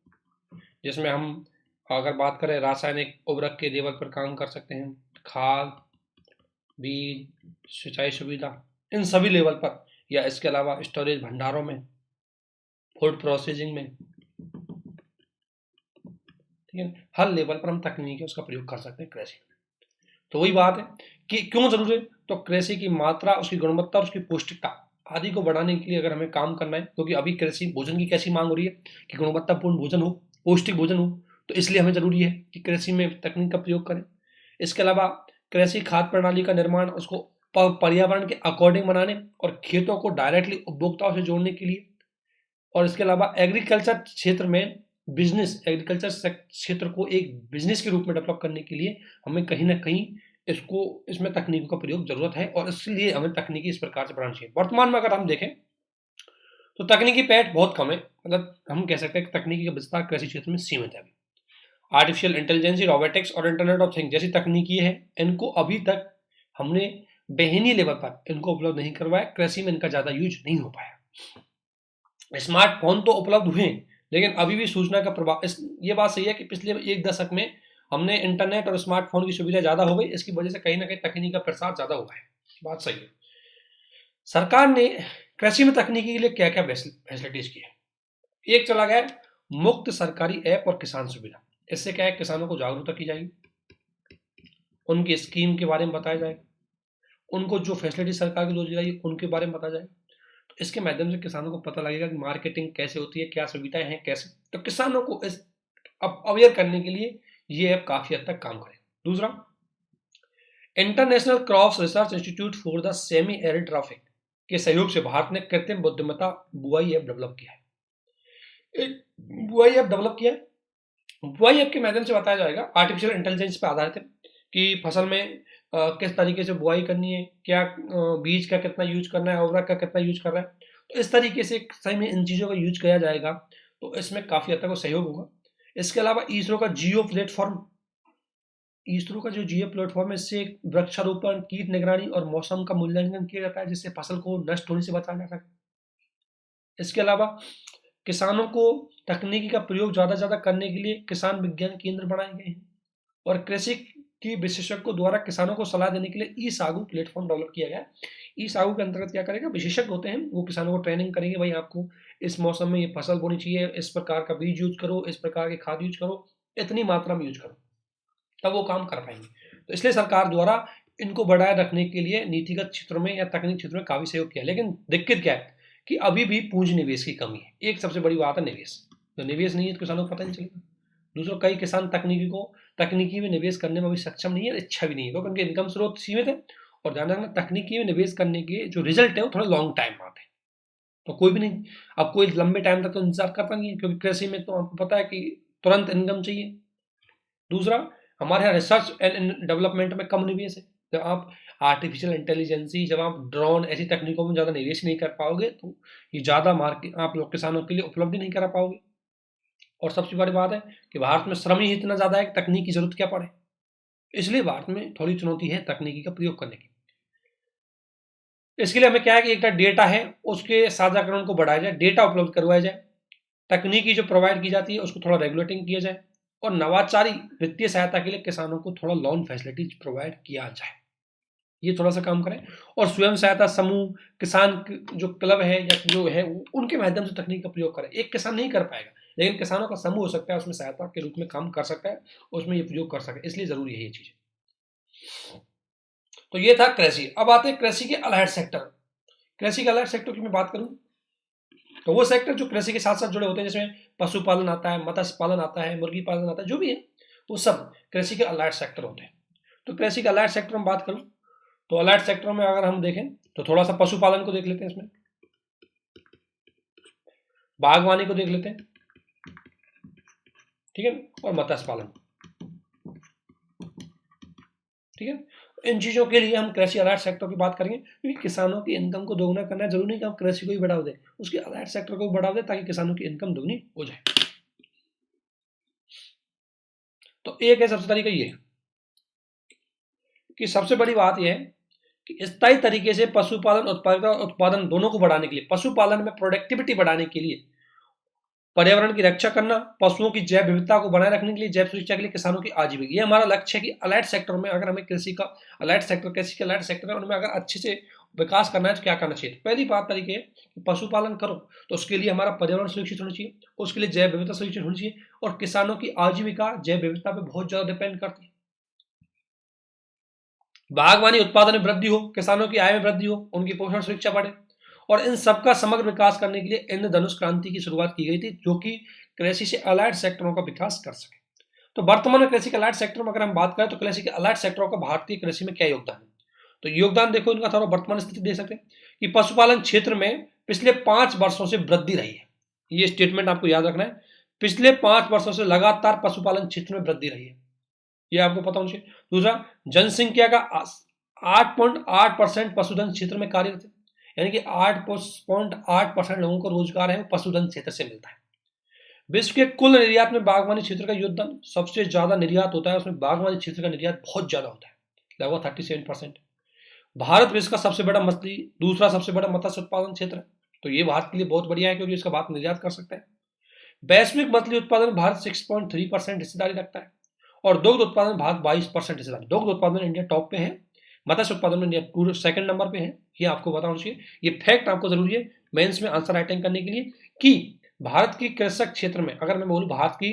जिसमें हम अगर बात करें रासायनिक उर्वरक के लेवल पर काम कर सकते हैं, खाद, बीज, सिंचाई सुविधा, इन सभी लेवल पर, या इसके अलावा स्टोरेज भंडारों में, फूड प्रोसेसिंग में, ठीक है, हर लेवल पर हम तकनीकी उसका प्रयोग कर सकते हैं कृषि में। तो वही बात है कि क्यों जरूरी है, तो कृषि की मात्रा, उसकी गुणवत्ता, उसकी पौष्टिकता आदि को बढ़ाने के लिए अगर हमें काम करना है, क्योंकि अभी कृषि भोजन की कैसी मांग हो रही है कि गुणवत्तापूर्ण भोजन हो, पौष्टिक भोजन हो, तो इसलिए हमें जरूरी है कि कृषि में तकनीक का प्रयोग करें। इसके अलावा कृषि खाद्य प्रणाली का निर्माण, उसको पर्यावरण के अकॉर्डिंग बनाने और खेतों को डायरेक्टली उपभोक्ताओं से जोड़ने के लिए, और इसके अलावा एग्रीकल्चर क्षेत्र में बिजनेस, एग्रीकल्चर क्षेत्र को एक बिजनेस के रूप में डेवलप करने के लिए हमें कहीं ना कहीं इसमें तकनीकों का प्रयोग जरूरत है, और इसलिए हमें तकनीकी इस प्रकार से बढ़ानी चाहिए। वर्तमान में अगर हम देखें तो तकनीकी पैठ बहुत कम है, मतलब हम कह सकते हैं कि तकनीकी का विस्तार कृषि क्षेत्र में सीमित है। आर्टिफिशियल इंटेलिजेंस, रोबोटिक्स और इंटरनेट ऑफ थिंग्स जैसी तकनीकी है, इनको अभी तक हमने बेहनी लेवल पर इनको उपलब्ध नहीं करवाया, कृषि में इनका ज्यादा यूज नहीं हो पाया। स्मार्टफोन तो उपलब्ध हुए लेकिन अभी भी सूचना का प्रभाव, ये बात सही है कि पिछले एक दशक में हमने इंटरनेट और स्मार्टफोन की सुविधा ज्यादा हो गई, इसकी वजह से कहीं ना कहीं तकनीक का प्रसार ज्यादा हुआ है, बात सही है। सरकार ने कृषि में तकनीकी के लिए क्या क्या फैसिलिटीज की है, एक चला गया मुफ्त सरकारी ऐप और किसान सुविधा। इससे क्या है, किसानों को जागरूकता की जाएगी, उनकी स्कीम के बारे में बताया जाएगा, उनको जो फैसिलिटी सरकार की दी जाएगी उनके बारे में बताया जाएगा। तो इसके माध्यम से किसानों को पता लगेगा कि मार्केटिंग कैसे होती है, क्या सुविधाएं हैं, कैसे, तो किसानों को इस अवेयर करने के लिए ये ऐप काफी हद तक काम करेगा। दूसरा, international crops research institute for the semi arid traffic के सहयोग से भारत ने कृत्रिम बुद्धिमत्ता बुआई ऐप डेवलप किया है। एक बुआई ऐप डेवलप किया है, बुआई ऐप के माध्यम से बताया जाएगा, आर्टिफिशियल इंटेलिजेंस पर आधारित है कि फसल में किस तरीके से बुआई करनी है, क्या बीज का कितना यूज करना है, उर्वरक का कितना यूज कर रहा है, तो इस तरीके से सही में इन चीज़ों का यूज किया जाएगा तो इसमें काफ़ी हद तक सहयोग होगा। इसके अलावा इसरो का जियो प्लेटफॉर्म, इसरो का जो जियो प्लेटफॉर्म है, इससे वृक्षारोपण, कीट निगरानी और मौसम का मूल्यांकन किया जाता है, जिससे फसल को नष्ट होने से बचाया जा सके। इसके अलावा किसानों को तकनीकी का प्रयोग ज़्यादा से ज़्यादा करने के लिए किसान विज्ञान केंद्र बनाए गए हैं, और कृषि की विशेषज्ञों द्वारा किसानों को सलाह देने के लिए ई सागू प्लेटफॉर्म डेवलप किया गया। ई सागू के अंतर्गत क्या करेगा, विशेषज्ञ होते हैं वो किसानों को ट्रेनिंग करेंगे, भाई आपको इस मौसम में ये फसल बोनी चाहिए, इस प्रकार का बीज यूज करो, इस प्रकार के खाद यूज करो, इतनी मात्रा में यूज करो, तब वो काम कर पाएंगे। तो इसलिए सरकार द्वारा इनको बढ़ाए रखने के लिए नीतिगत क्षेत्रों में या तकनीक क्षेत्रों में काफी सहयोग किया, लेकिन दिक्कत क्या है कि अभी भी पूंजी निवेश की कमी है। एक सबसे बड़ी बात है निवेश, तो निवेश नहीं है तो किसानों को पता नहीं चलेगा। दूसरा, कई किसान तकनीकी में निवेश करने में भी सक्षम नहीं है, इच्छा भी नहीं है, क्योंकि उनके इनकम स्रोत सीमित है। और ध्यान रखना, तकनीकी में निवेश करने के जो रिजल्ट है वो थोड़ा लॉन्ग टाइम आते हैं, तो कोई भी नहीं, अब कोई लंबे टाइम तक तो इंतजार करता नहीं है, क्योंकि कृषि में तो आपको पता है कि तुरंत इनकम चाहिए। दूसरा, हमारे यहाँ रिसर्च एंड डेवलपमेंट में कम निवेश है। जब आप आर्टिफिशियल इंटेलिजेंसी, जब आप ड्रोन, ऐसी तकनीकों में ज़्यादा निवेश नहीं कर पाओगे तो ये ज़्यादा मार्केट आप लोग किसानों के लिए उपलब्ध नहीं करा पाओगे। और सबसे बड़ी बात है कि भारत में श्रम ही इतना ज़्यादा है कि तकनीक की जरूरत क्या पड़े, इसलिए भारत में थोड़ी चुनौती है तकनीकी का प्रयोग करने की। इसके लिए हमें क्या है कि एक डेटा है उसके साझाकरण को बढ़ाया जाए, डेटा उपलब्ध करवाया जाए, तकनीकी जो प्रोवाइड की जाती है उसको थोड़ा रेगुलेटिंग किया जाए, और नवाचारी वित्तीय सहायता के लिए किसानों को थोड़ा लोन फैसिलिटीज प्रोवाइड किया जाए, ये थोड़ा सा काम करें। और स्वयं सहायता समूह, किसान जो क्लब है या जो है उनके माध्यम से तकनीक का प्रयोग करें। एक किसान नहीं कर पाएगा, लेकिन किसानों का समूह हो सकता है, उसमें सहायता के रूप में काम कर सकता है, उसमें ये प्रयोग कर सके, इसलिए जरूरी है ये चीजें। तो ये था कृषि। अब आते हैं कृषि के अलाइड सेक्टर। कृषि के अलाइड सेक्टर की मैं बात करूं तो वो सेक्टर जो कृषि के साथ साथ जुड़े होते हैं, जिसमें पशुपालन आता है, मत्स्य पालन आता है, मुर्गी पालन आता है, जो भी है वो सब कृषि के अलाइड सेक्टर होते हैं। तो कृषि के अलाइड सेक्टर में बात करूं तो अलाइड सेक्टर में अगर हम देखें तो थोड़ा सा पशुपालन को देख लेते हैं, इसमें बागवानी को देख लेते हैं, ठीक है, और मत्स्य पालन, ठीक है। इन चीजों के लिए हम कृषि अलाइड सेक्टर की बात करेंगे, क्योंकि किसानों की इनकम को दोगुना करना जरूरी नहीं कि हम कृषि को ही बढ़ावा दें, उसके अलाइड सेक्टर को भी बढ़ावा दें ताकि किसानों की इनकम दोगुनी हो जाए। तो एक है सबसे तरीका ये कि सबसे बड़ी बात यह है कि स्थायी तरीके से पशुपालन उत्पादन दोनों को बढ़ाने के लिए, पशुपालन में प्रोडक्टिविटी बढ़ाने के लिए, पर्यावरण की रक्षा करना, पशुओं की जैव विविधता को बनाए रखने के लिए, जैव सुरक्षा के लिए किसानों की आजीविका, ये हमारा लक्ष्य है कि अलाइड सेक्टर में अगर हमें कृषि का अलाइड सेक्टर, कृषि के अलाइड सेक्टर है उनमें अगर अच्छे से विकास करना है तो क्या करना चाहिए। तो पहली बात तरीके है कि पशुपालन करो तो उसके लिए हमारा पर्यावरण सुरक्षित होना चाहिए, उसके लिए जैव विविधता सुरक्षित होनी चाहिए, और किसानों की आजीविका जैव विविधता पर बहुत ज्यादा डिपेंड करती है। बागवानी उत्पादन में वृद्धि हो, किसानों की आय में वृद्धि हो, उनकी पोषण सुरक्षा बढ़े, और इन सबका समग्र विकास करने के लिए इंद्रधनुष क्रांति की शुरुआत की गई थी, जो कि कृषि से अलाइड सेक्टरों का विकास कर सके। तो वर्तमान में कृषि के अलाइड सेक्टर में अगर हम बात करें तो कृषि के अलाइड सेक्टरों का भारतीय कृषि में क्या योगदान है, तो योगदान देखो इनका थोड़ा वर्तमान स्थिति देख सकते हैं कि पशुपालन क्षेत्र में पिछले 5 वर्षों से वृद्धि रही है। ये स्टेटमेंट आपको याद रखना है, पिछले 5 वर्षों से लगातार पशुपालन क्षेत्र में वृद्धि रही है, ये आपको पता होना चाहिए। दूसरा, जनसंख्या का 8.8% पशुधन क्षेत्र में कार्यरत है, यानी कि 8.8% लोगों को रोजगार है वो पशुधन क्षेत्र से मिलता है। विश्व के कुल निर्यात में बागवानी क्षेत्र का योगदान सबसे ज्यादा निर्यात होता है, उसमें बागवानी क्षेत्र का निर्यात बहुत ज्यादा होता है, लगभग 37%। भारत विश्व का सबसे बड़ा मछली, दूसरा सबसे बड़ा मत्स्य उत्पादन क्षेत्र है, तो ये भारत के लिए बहुत बढ़िया है क्योंकि इसका भारत निर्यात कर सकता है। वैश्विक मछली उत्पादन भारत 6.3% हिस्सेदारी रखता है, और दुग्ध उत्पादन भारत 22% हिस्सेदारी, दुग्ध उत्पादन इंडिया टॉप पे है, मत्स्य उत्पादन में इंडिया पूरे सेकंड नंबर पे है, ये आपको बताना चाहिए, ये फैक्ट आपको जरूरी है मेंस में आंसर राइटिंग करने के लिए कि भारत की कृषक क्षेत्र में, अगर मैं बोलूं भारत की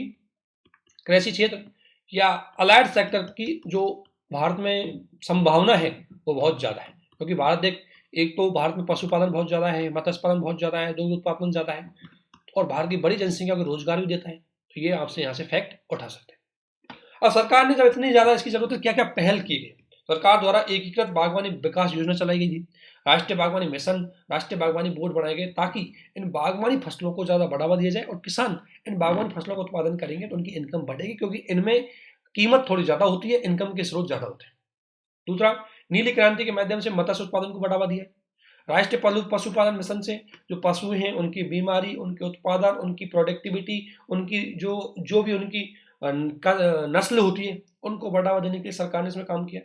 कृषि क्षेत्र या अलाइड सेक्टर की जो भारत में संभावना है वो बहुत ज्यादा है, क्योंकि भारत एक तो भारत में पशुपालन बहुत ज्यादा है, मत्स्य पालन बहुत ज्यादा है, दुग्ध उत्पादन ज्यादा है, और भारत की बड़ी जनसंख्या को रोजगार भी देता है, तो ये आपसे यहाँ से फैक्ट उठा सकते हैं। और सरकार ने जब इतनी ज्यादा इसकी जरूरत है, क्या क्या पहल की गई। सरकार द्वारा एकीकृत बागवानी विकास योजना चलाई गई थी, राष्ट्रीय बागवानी मिशन, राष्ट्रीय बागवानी बोर्ड बनाए गए ताकि इन बागवानी फसलों को ज्यादा बढ़ावा दिया जाए, और किसान इन बागवानी फसलों का उत्पादन करेंगे तो उनकी इनकम बढ़ेगी, क्योंकि इनमें कीमत थोड़ी ज्यादा होती है, इनकम के स्रोत ज्यादा होते हैं। दूसरा, नीली क्रांति के माध्यम से मत्स्य उत्पादन को बढ़ावा दिया। राष्ट्रीय पशुपालन मिशन से जो पशु हैं उनकी बीमारी, उनके उत्पादन, उनकी प्रोडक्टिविटी, उनकी जो भी उनकी नस्ल होती है उनको बढ़ावा देने के लिए सरकार ने इसमें काम किया।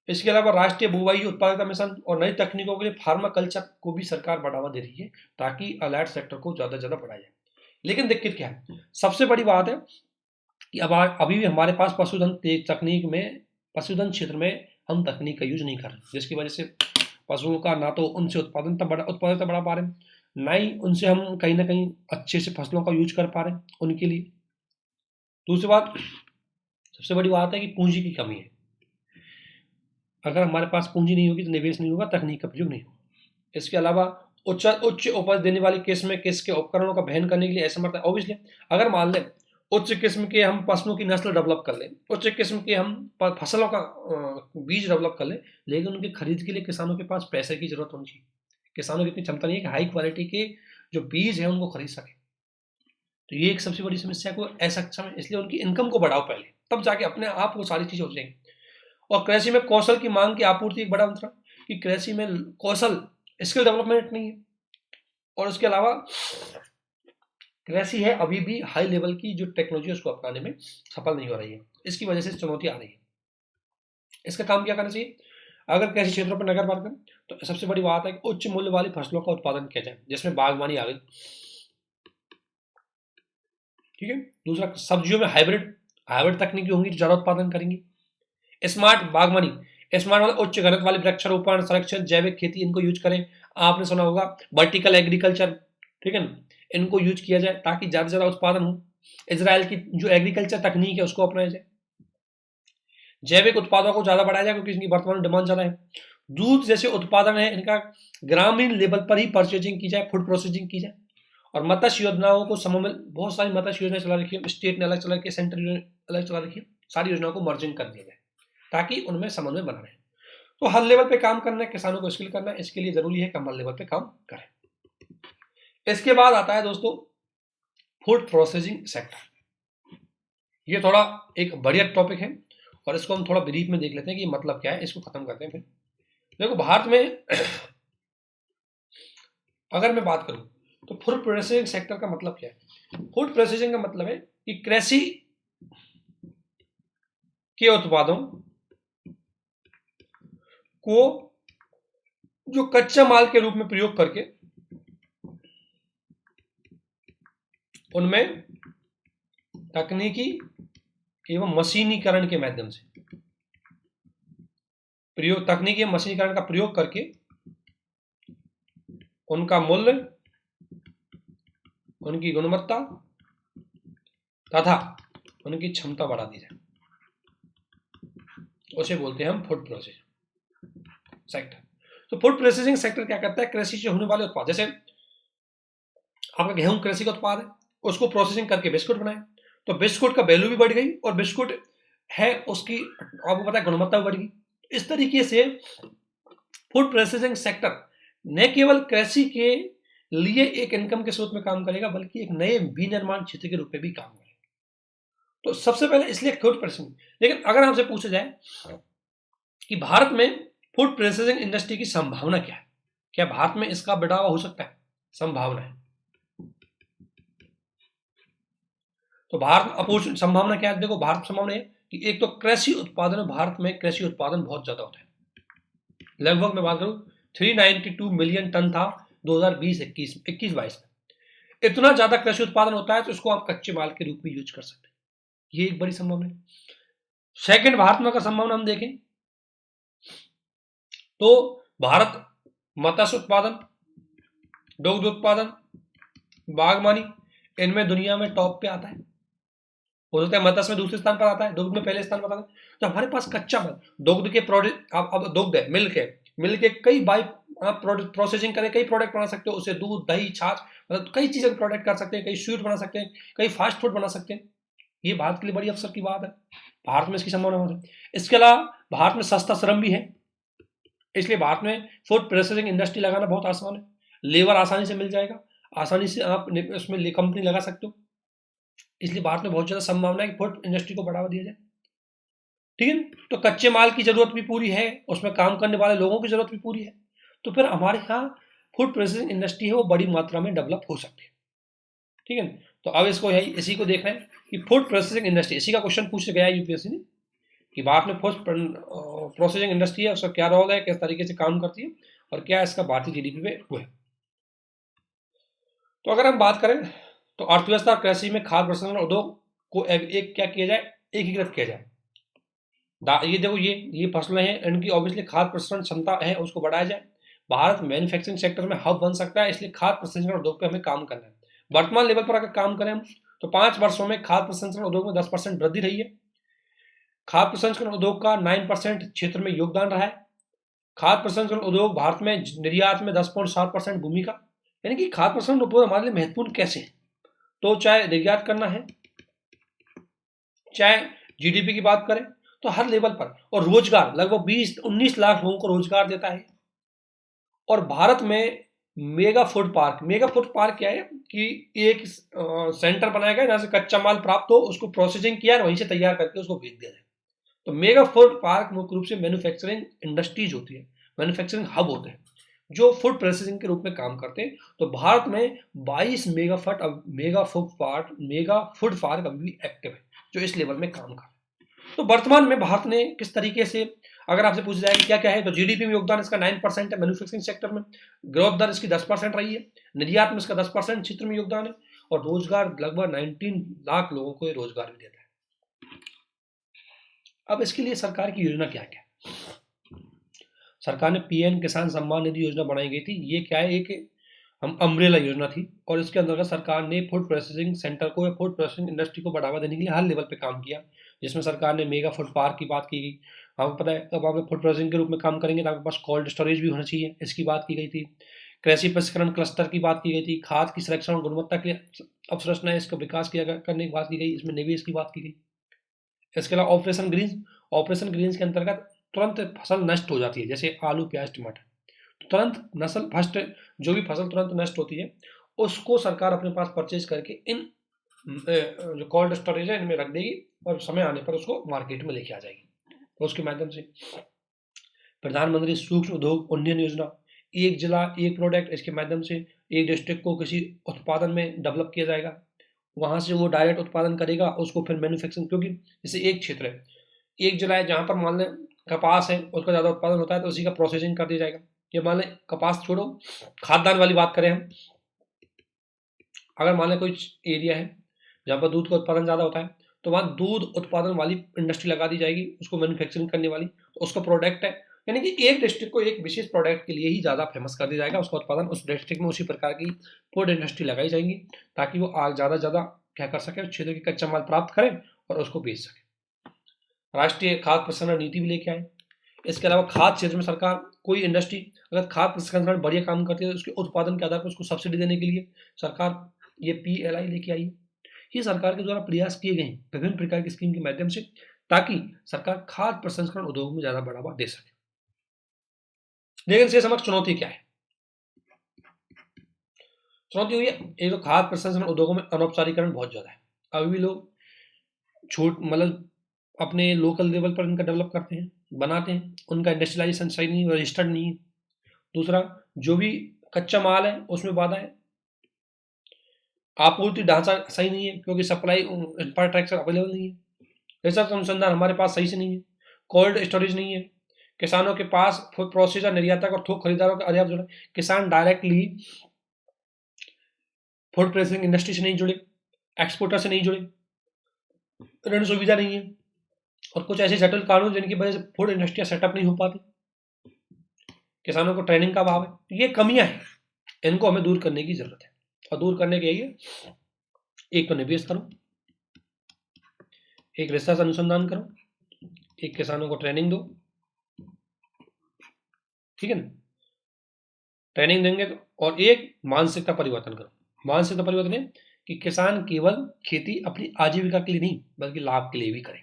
इसके अलावा राष्ट्रीय बुवाई उत्पादकता मिशन और नई तकनीकों के लिए फार्मा कल्चर को भी सरकार बढ़ावा दे रही है ताकि अलाइड सेक्टर को ज्यादा ज्यादा बढ़ाया जाए। लेकिन दिक्कत क्या है, सबसे बड़ी बात है कि अब अभी भी हमारे पास पशुधन क्षेत्र में हम तकनीक का यूज नहीं कर रहे, जिसकी वजह से पशुओं का ना तो उनसे उत्पादकता बढ़ा पा रहे हैं, ना ही उनसे हम कहीं ना कहीं अच्छे से फसलों का यूज कर पा रहे हैं उनके लिए। दूसरी बात, सबसे बड़ी बात है कि पूंजी की कमी है। अगर हमारे पास पूंजी नहीं होगी तो निवेश नहीं होगा, तकनीक का प्रयोग नहीं होगा। इसके अलावा उच्च उपज देने वाले केस में किसके उपकरणों का वहन करने के लिए असमर्थ है। ऑब्वियसली अगर मान लें उच्च किस्म के हम फसलों की नस्ल डेवलप कर लें, उच्च किस्म के हम फसलों का बीज डेवलप कर लें, लेकिन उनके खरीद के लिए किसानों के पास पैसे की जरूरत होनी चाहिए। किसानों की इतनी क्षमता नहीं है कि हाई क्वालिटी के जो बीज है उनको खरीद सके। तो ये एक सबसे बड़ी समस्या को असक्षम है, इसलिए उनकी इनकम को बढ़ाओ पहले, तब जाके अपने आप वो सारी चीजें हो जाएंगी। और कृषि में कौशल की मांग की आपूर्ति एक बड़ा अंतर कि कृषि में कौशल स्किल डेवलपमेंट नहीं है, और उसके अलावा कृषि है अभी भी हाई लेवल की जो टेक्नोलॉजी उसको अपनाने में सफल नहीं हो रही है। इसकी वजह से चुनौती आ रही है। इसका काम क्या करना चाहिए? अगर कृषि क्षेत्रों पर नजर मार तो सबसे बड़ी बात है कि उच्च मूल्य वाली फसलों का उत्पादन किया जाए, जिसमें बागवानी आ गई, ठीक है। दूसरा, सब्जियों में हाइब्रिड तकनीकी होंगी जो ज्यादा उत्पादन करेंगी। स्मार्ट बागवानी, स्मार्ट मतलब उच्च घनत्व वाली वृक्षारोपण, संरक्षण, जैविक खेती, इनको यूज करें। आपने सुना होगा वर्टिकल एग्रीकल्चर, ठीक है ना, इनको यूज किया जाए ताकि ज्यादा से ज्यादा उत्पादन हो। इजराइल की जो एग्रीकल्चर तकनीक है उसको अपनाया जाए। जैविक उत्पादों को ज्यादा बढ़ाया जाए क्योंकि इनकी वर्तमान डिमांड ज्यादा है। दूध जैसे उत्पादन है इनका ग्रामीण लेवल पर ही परचेजिंग की जाए, फूड प्रोसेसिंग की जाए। और मत्स्य योजनाओं को समूह में, बहुत सारी मत्स्य योजनाएं चला रखी है, स्टेट ने अलग चला रखी है, सेंटर ने अलग चला रखी है, सारी योजनाओं को मर्जिंग कर दिया जाए ताकि उनमें समन्वय बना रहे। तो हर लेवल पे काम करना है, किसानों को स्किल करना है, इसके लिए जरूरी है कि हम हर लेवल पे काम करें। इसके बाद आता है दोस्तों फूड प्रोसेसिंग सेक्टर। ये थोड़ा एक बढ़िया टॉपिक है और इसको हम थोड़ा ब्रीफ में देख लेते हैं कि मतलब क्या है, इसको खत्म करते हैं फिर। देखो भारत में अगर मैं बात करूं तो फूड प्रोसेसिंग सेक्टर का मतलब क्या है? फूड प्रोसेसिंग का मतलब है कि कृषि के उत्पादों को जो कच्चा माल के रूप में प्रयोग करके उनमें तकनीकी एवं मशीनीकरण के माध्यम से तकनीकी मशीनीकरण का प्रयोग करके उनका मूल्य, उनकी गुणवत्ता तथा उनकी क्षमता बढ़ा दी जाए, उसे बोलते हैं हम फूड प्रोसेसिंग सेक्टर। तो फूड प्रोसेसिंग सेक्टर क्या करता है? कृषि से होने वाले उत्पाद, जैसे आपका गेहूं कृषि का उत्पाद है, उसको प्रोसेसिंग करके बिस्कुट बनाए, तो बिस्कुट का वैल्यू भी बढ़ गई और बिस्कुट है उसकी आपको पता है गुणवत्ता भी बढ़ गई। इस तरीके से फूड प्रोसेसिंग सेक्टर न केवल कृषि के लिए एक इनकम के स्रोत में काम करेगा बल्कि एक नए विनिर्माण क्षेत्र के रूप में भी काम करेगा। तो सबसे पहले इसलिए फूड प्रोसेसिंग। लेकिन अगर हमसे पूछा जाए कि भारत में फूड प्रोसेसिंग इंडस्ट्री की संभावना क्या है, क्या भारत में इसका बढ़ावा हो सकता है? संभावना है। तो भारत अपोजिट संभावना क्या है? देखो भारत संभावना है कि एक तो कृषि उत्पादन, भारत में कृषि उत्पादन बहुत ज्यादा होता है। लगभग मैं बात करूं 392 मिलियन टन था 2020-21 22 में। इतना ज्यादा कृषि उत्पादन होता है तो इसको आप कच्चे माल के रूप में यूज कर सकते हैं, ये एक बड़ी संभावना है। सेकंड, भारत में अगर संभावना हम देखें तो भारत मत्स्य उत्पादन, दुग्ध उत्पादन, बागवानी, इनमें दुनिया में टॉप पे आता है। हो सकता है मत्स्य में दूसरे स्थान पर आता है, दुग्ध में पहले स्थान पर आता है। तो हमारे पास कच्चा माल, दुग्ध के प्रोडक्ट, अब दुग्ध है, मिल्क के कई बाई आप प्रोडक्ट प्रोसेसिंग करें, कई प्रोडक्ट बना सकते हो उससे, दूध, दही, छाछ, मतलब कई चीजें प्रोडक्ट कर सकते हैं, कई स्वीट बना सकते हैं, कई फास्ट फूड बना सकते हैं। ये भारत के लिए बड़ी अवसर की बात है, भारत में इसकी संभावना हो रही है। इसके अलावा भारत में सस्ता श्रम भी है, इसलिए भारत में फूड प्रोसेसिंग इंडस्ट्री लगाना बहुत आसान है। लेबर आसानी से मिल जाएगा, आसानी से आप उसमें कंपनी लगा सकते हो, इसलिए भारत में बहुत ज्यादा संभावना है कि फूड इंडस्ट्री को बढ़ावा दिया जाए। ठीक है, तो कच्चे माल की जरूरत भी पूरी है, उसमें काम करने वाले लोगों की जरूरत भी पूरी है, तो फिर हमारे यहाँ फूड प्रोसेसिंग इंडस्ट्री है वो बड़ी मात्रा में डेवलप हो सकती है। ठीक है, तो अब इसको यही इसी को देख रहे हैं कि फूड प्रोसेसिंग इंडस्ट्री, इसी का क्वेश्चन पूछ गया है यूपीएससी ने कि भारत में फूड प्रोसेसिंग इंडस्ट्री है, उसका क्या रोल है, किस तरीके से काम करती है और क्या इसका भारतीय जीडीपी पे हुआ है। तो अगर हम बात करें तो अर्थव्यवस्था कृषि में खाद्य प्रसंस्करण उद्योग को एक क्या किया जाए, एकीकृत किया जाए। ये देखो ये फसलें हैं, इनकी ऑब्वियसली खाद्य प्रसंस्करण क्षमता है उसको बढ़ाया जाए। भारत मैन्युफैक्चरिंग सेक्टर में हब बन सकता है, इसलिए खाद्य प्रसंस्करण उद्योग पे हमें काम करना है। वर्तमान लेवल पर अगर काम करें हम तो 5 वर्षों में खाद्य प्रसंस्करण उद्योग में 10% वृद्धि रही है। खाद्य प्रसंस्करण उद्योग का 9% क्षेत्र में योगदान रहा है। खाद्य प्रसंस्करण उद्योग भारत में निर्यात में 10.7% भूमिका, यानी कि खाद्य प्रसंस्करण उद्योग हमारे लिए महत्वपूर्ण कैसे है? तो चाहे निर्यात करना है चाहे जीडीपी की बात करें तो हर लेवल पर, और रोजगार लगभग 20-19 लाख लोगों को रोजगार देता है। और भारत में मेगा फूड पार्क क्या है कि एक सेंटर बनाया गया जहां से कच्चा माल प्राप्त हो, उसको प्रोसेसिंग किया और वहीं से तैयार करके उसको बेच दिया जाए। तो मेगा फूड पार्क मुख्य रूप से मैन्युफैक्चरिंग इंडस्ट्रीज होती है, मैन्युफैक्चरिंग हब होते हैं जो फूड प्रोसेसिंग के रूप में काम करते हैं। तो भारत में 22 मेगा फूड पार्क अभी भी एक्टिव है जो इस लेवल में काम कर रहे हैं। तो वर्तमान में भारत ने किस तरीके से, अगर आपसे पूछा जाए कि क्या क्या है, तो जीडीपी में योगदान इसका 9% है, मैन्युफैक्चरिंग सेक्टर में ग्रोथ दर इसकी 10% रही है, निर्यात में इसका 10% क्षेत्र में योगदान है, और रोजगार लगभग 19 लाख लोगों को ये रोजगार भी देता है। अब इसके लिए सरकार की योजना क्या क्या है? सरकार ने पीएम किसान सम्मान निधि योजना बनाई गई थी। ये क्या है, एक हम अम्ब्रेला योजना थी, और इसके अंतर्गत सरकार ने फूड प्रोसेसिंग सेंटर को या फूड प्रोसेसिंग इंडस्ट्री को बढ़ावा देने के लिए हर लेवल पे काम किया, जिसमें सरकार ने मेगा फूड पार्क की बात की गई। आपको पता है अब आप फूड प्रोसेसिंग के रूप में काम करेंगे तो आपके पास कोल्ड स्टोरेज भी होना चाहिए, इसकी बात की गई थी। कृषि प्रसंस्करण क्लस्टर की बात की गई थी, खाद की संरक्षण और गुणवत्ता के लिए अवसंरचना है इसका विकास किया करने की बात की गई, इसमें निवेश की बात की गई। इसके अलावा ऑपरेशन ग्रीन्स के अंतर्गत तुरंत फसल नष्ट हो जाती है, जैसे आलू प्याज टमाटर, तुरंत नस्ल फर्स्ट जो भी फसल तुरंत नष्ट होती है उसको सरकार अपने पास परचेज करके इन जो कोल्ड स्टोरेज है इनमें रख देगी, और समय आने पर उसको मार्केट में लेके आ जाएगी। तो उसके माध्यम से प्रधानमंत्री सूक्ष्म उद्योग उन्नयन योजना, एक जिला एक प्रोडक्ट, इसके माध्यम से एक डिस्ट्रिक्ट को किसी उत्पादन में डेवलप किया जाएगा, वहां से वो डायरेक्ट उत्पादन करेगा, उसको फिर मैन्युफैक्चरिंग, क्योंकि जैसे एक क्षेत्र है, एक जिला है जहां पर मान लें कपास है, उसका ज़्यादा उत्पादन होता है तो उसी का प्रोसेसिंग कर दिया जाएगा। ये मान लें कपास छोड़ो, खाद्यान्न वाली बात करें हम, अगर मान लें कोई एरिया है जहाँ पर दूध का उत्पादन ज़्यादा होता है तो वहाँ दूध उत्पादन वाली इंडस्ट्री लगा दी जाएगी, उसको मैन्युफैक्चरिंग करने वाली, तो उसका प्रोडक्ट है, यानी कि एक डिस्ट्रिक्ट को एक विशेष प्रोडक्ट के लिए ही ज़्यादा फेमस कर दिया जाएगा, उसका उत्पादन उस डिस्ट्रिक्ट में उसी प्रकार की फूड इंडस्ट्री लगाई जाएंगी ताकि वो ज़्यादा से ज़्यादा क्या कर सके, उस क्षेत्र की कच्चा माल प्राप्त करें और उसको बेच सके। राष्ट्रीय खाद्य प्रसंस्करण नीति भी लेके आए। इसके अलावा खाद्य क्षेत्र में सरकार कोई इंडस्ट्री अगर खाद्य प्रसंस्करण बढ़िया काम करती है तो उसके उत्पादन के आधार पर उसको सब्सिडी देने के लिए सरकार ये PLI लेके आई है। ये सरकार के द्वारा प्रयास किए गए विभिन्न प्रकार की स्कीम के माध्यम से ताकि सरकार खाद्य प्रसंस्करण उद्योग में ज्यादा बढ़ावा दे सके। लेकिन इसके समक्ष चुनौती क्या है? चुनौती हुई है एक तो खाद्य प्रसंस्करण उद्योगों में अनौपचारिकरण बहुत ज्यादा है। अभी भी लोग छूट मतलब अपने लोकल लेवल पर इनका डेवलप करते हैं, बनाते हैं, उनका इंडस्ट्रियलाइजेशन सही नहीं, रजिस्टर्ड नहीं है। दूसरा, जो भी कच्चा माल है उसमें बाधा है, आपूर्ति ढांचा सही नहीं है क्योंकि सप्लाई इंफ्रास्ट्रक्चर अवेलेबल नहीं है, रिसर्च अनुसंधान हमारे पास सही से नहीं है, कोल्ड स्टोरेज नहीं है, किसानों के पास फूड प्रोसेसर, निर्यातक और थोक खरीदारों का अपर्याप्त जुड़े, किसान डायरेक्टली फूड प्रोसेसिंग इंडस्ट्री से नहीं जुड़े, एक्सपोर्टर से नहीं जुड़े, ऋण सुविधा नहीं है, और कुछ ऐसे जटिल कानून जिनकी वजह से फूड इंडस्ट्री सेटअप नहीं हो पाती, किसानों को ट्रेनिंग का अभाव है। तो ये कमियां हैं, इनको हमें दूर करने की जरूरत है, और दूर करने के लिए एक तो निवेश करो, एक रिसर्च अनुसंधान करो, एक किसानों को ट्रेनिंग दो, ठीक है ना, ट्रेनिंग देंगे तो, और एक मानसिकता परिवर्तन करो। मानसिकता परिवर्तन है कि किसान केवल खेती अपनी आजीविका के लिए नहीं बल्कि लाभ के लिए भी करेंगे।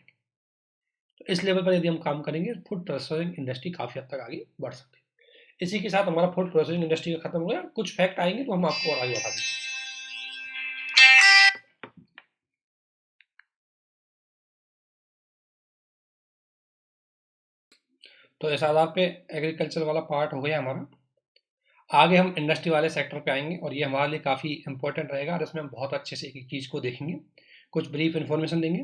तो इस लेवल पर यदि हम काम करेंगे फूड प्रोसेसिंग इंडस्ट्री काफी हद तक आगे बढ़ सकती है। इसी के साथ हमारा फूड प्रोसेसिंग इंडस्ट्री का खत्म हो गया, कुछ फैक्ट आएंगे तो हम आपको और आगे बता देंगे। तो इस आधार पे एग्रीकल्चर वाला पार्ट हो गया हमारा। आगे हम इंडस्ट्री वाले सेक्टर पे आएंगे और ये हमारे लिए काफ़ी इंपॉर्टेंट रहेगा और इसमें हम बहुत अच्छे से एक एक चीज़ को देखेंगे, कुछ ब्रीफ इन्फॉर्मेशन देंगे।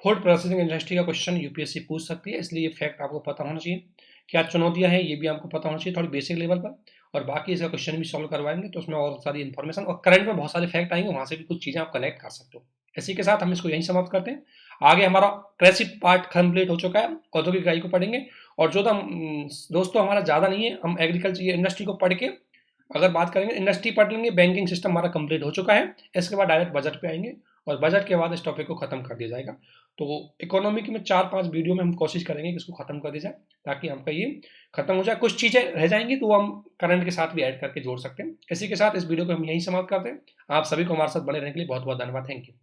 फूड प्रोसेसिंग इंडस्ट्री का क्वेश्चन यूपीएससी पूछ सकती है, इसलिए ये फैक्ट आपको पता होना चाहिए। क्या चुनौतियां हैं ये भी आपको पता होना चाहिए थोड़ी बेसिक लेवल पर, और बाकी इसका क्वेश्चन भी सॉल्व करवाएंगे तो उसमें और सारी इन्फॉर्मेशन और करंट में बहुत सारे फैक्ट आएंगे, वहां से भी कुछ चीज़ें आप कनेक्ट कर सकते हो। इसी के साथ हम इसको यहीं समाप्त करते हैं। आगे हमारा कृषि पार्ट कंप्लीट हो चुका है, औद्योगिक इकाई को पढ़ेंगे, और जो दोस्तों हमारा ज़्यादा नहीं है, हम एग्रीकल्चर इंडस्ट्री को पढ़ के अगर बात करेंगे, इंडस्ट्री पढ़ लेंगे, बैंकिंग सिस्टम हमारा कंप्लीट हो चुका है। इसके बाद डायरेक्ट बजट पे आएंगे और बजट के बाद इस टॉपिक को खत्म कर दिया जाएगा। तो इकोनॉमिक में 4-5 वीडियो में हम कोशिश करेंगे कि इसको खत्म कर दिया जाए ताकि हमका ये खत्म हो जाए। कुछ चीज़ें रह जाएंगी तो हम करंट के साथ भी ऐड करके जोड़ सकते हैं। इसी के साथ इस वीडियो को हम यहीं समाप्त करते हैं। आप सभी को हमारे साथ बने रहने के लिए बहुत बहुत धन्यवाद। Thank you.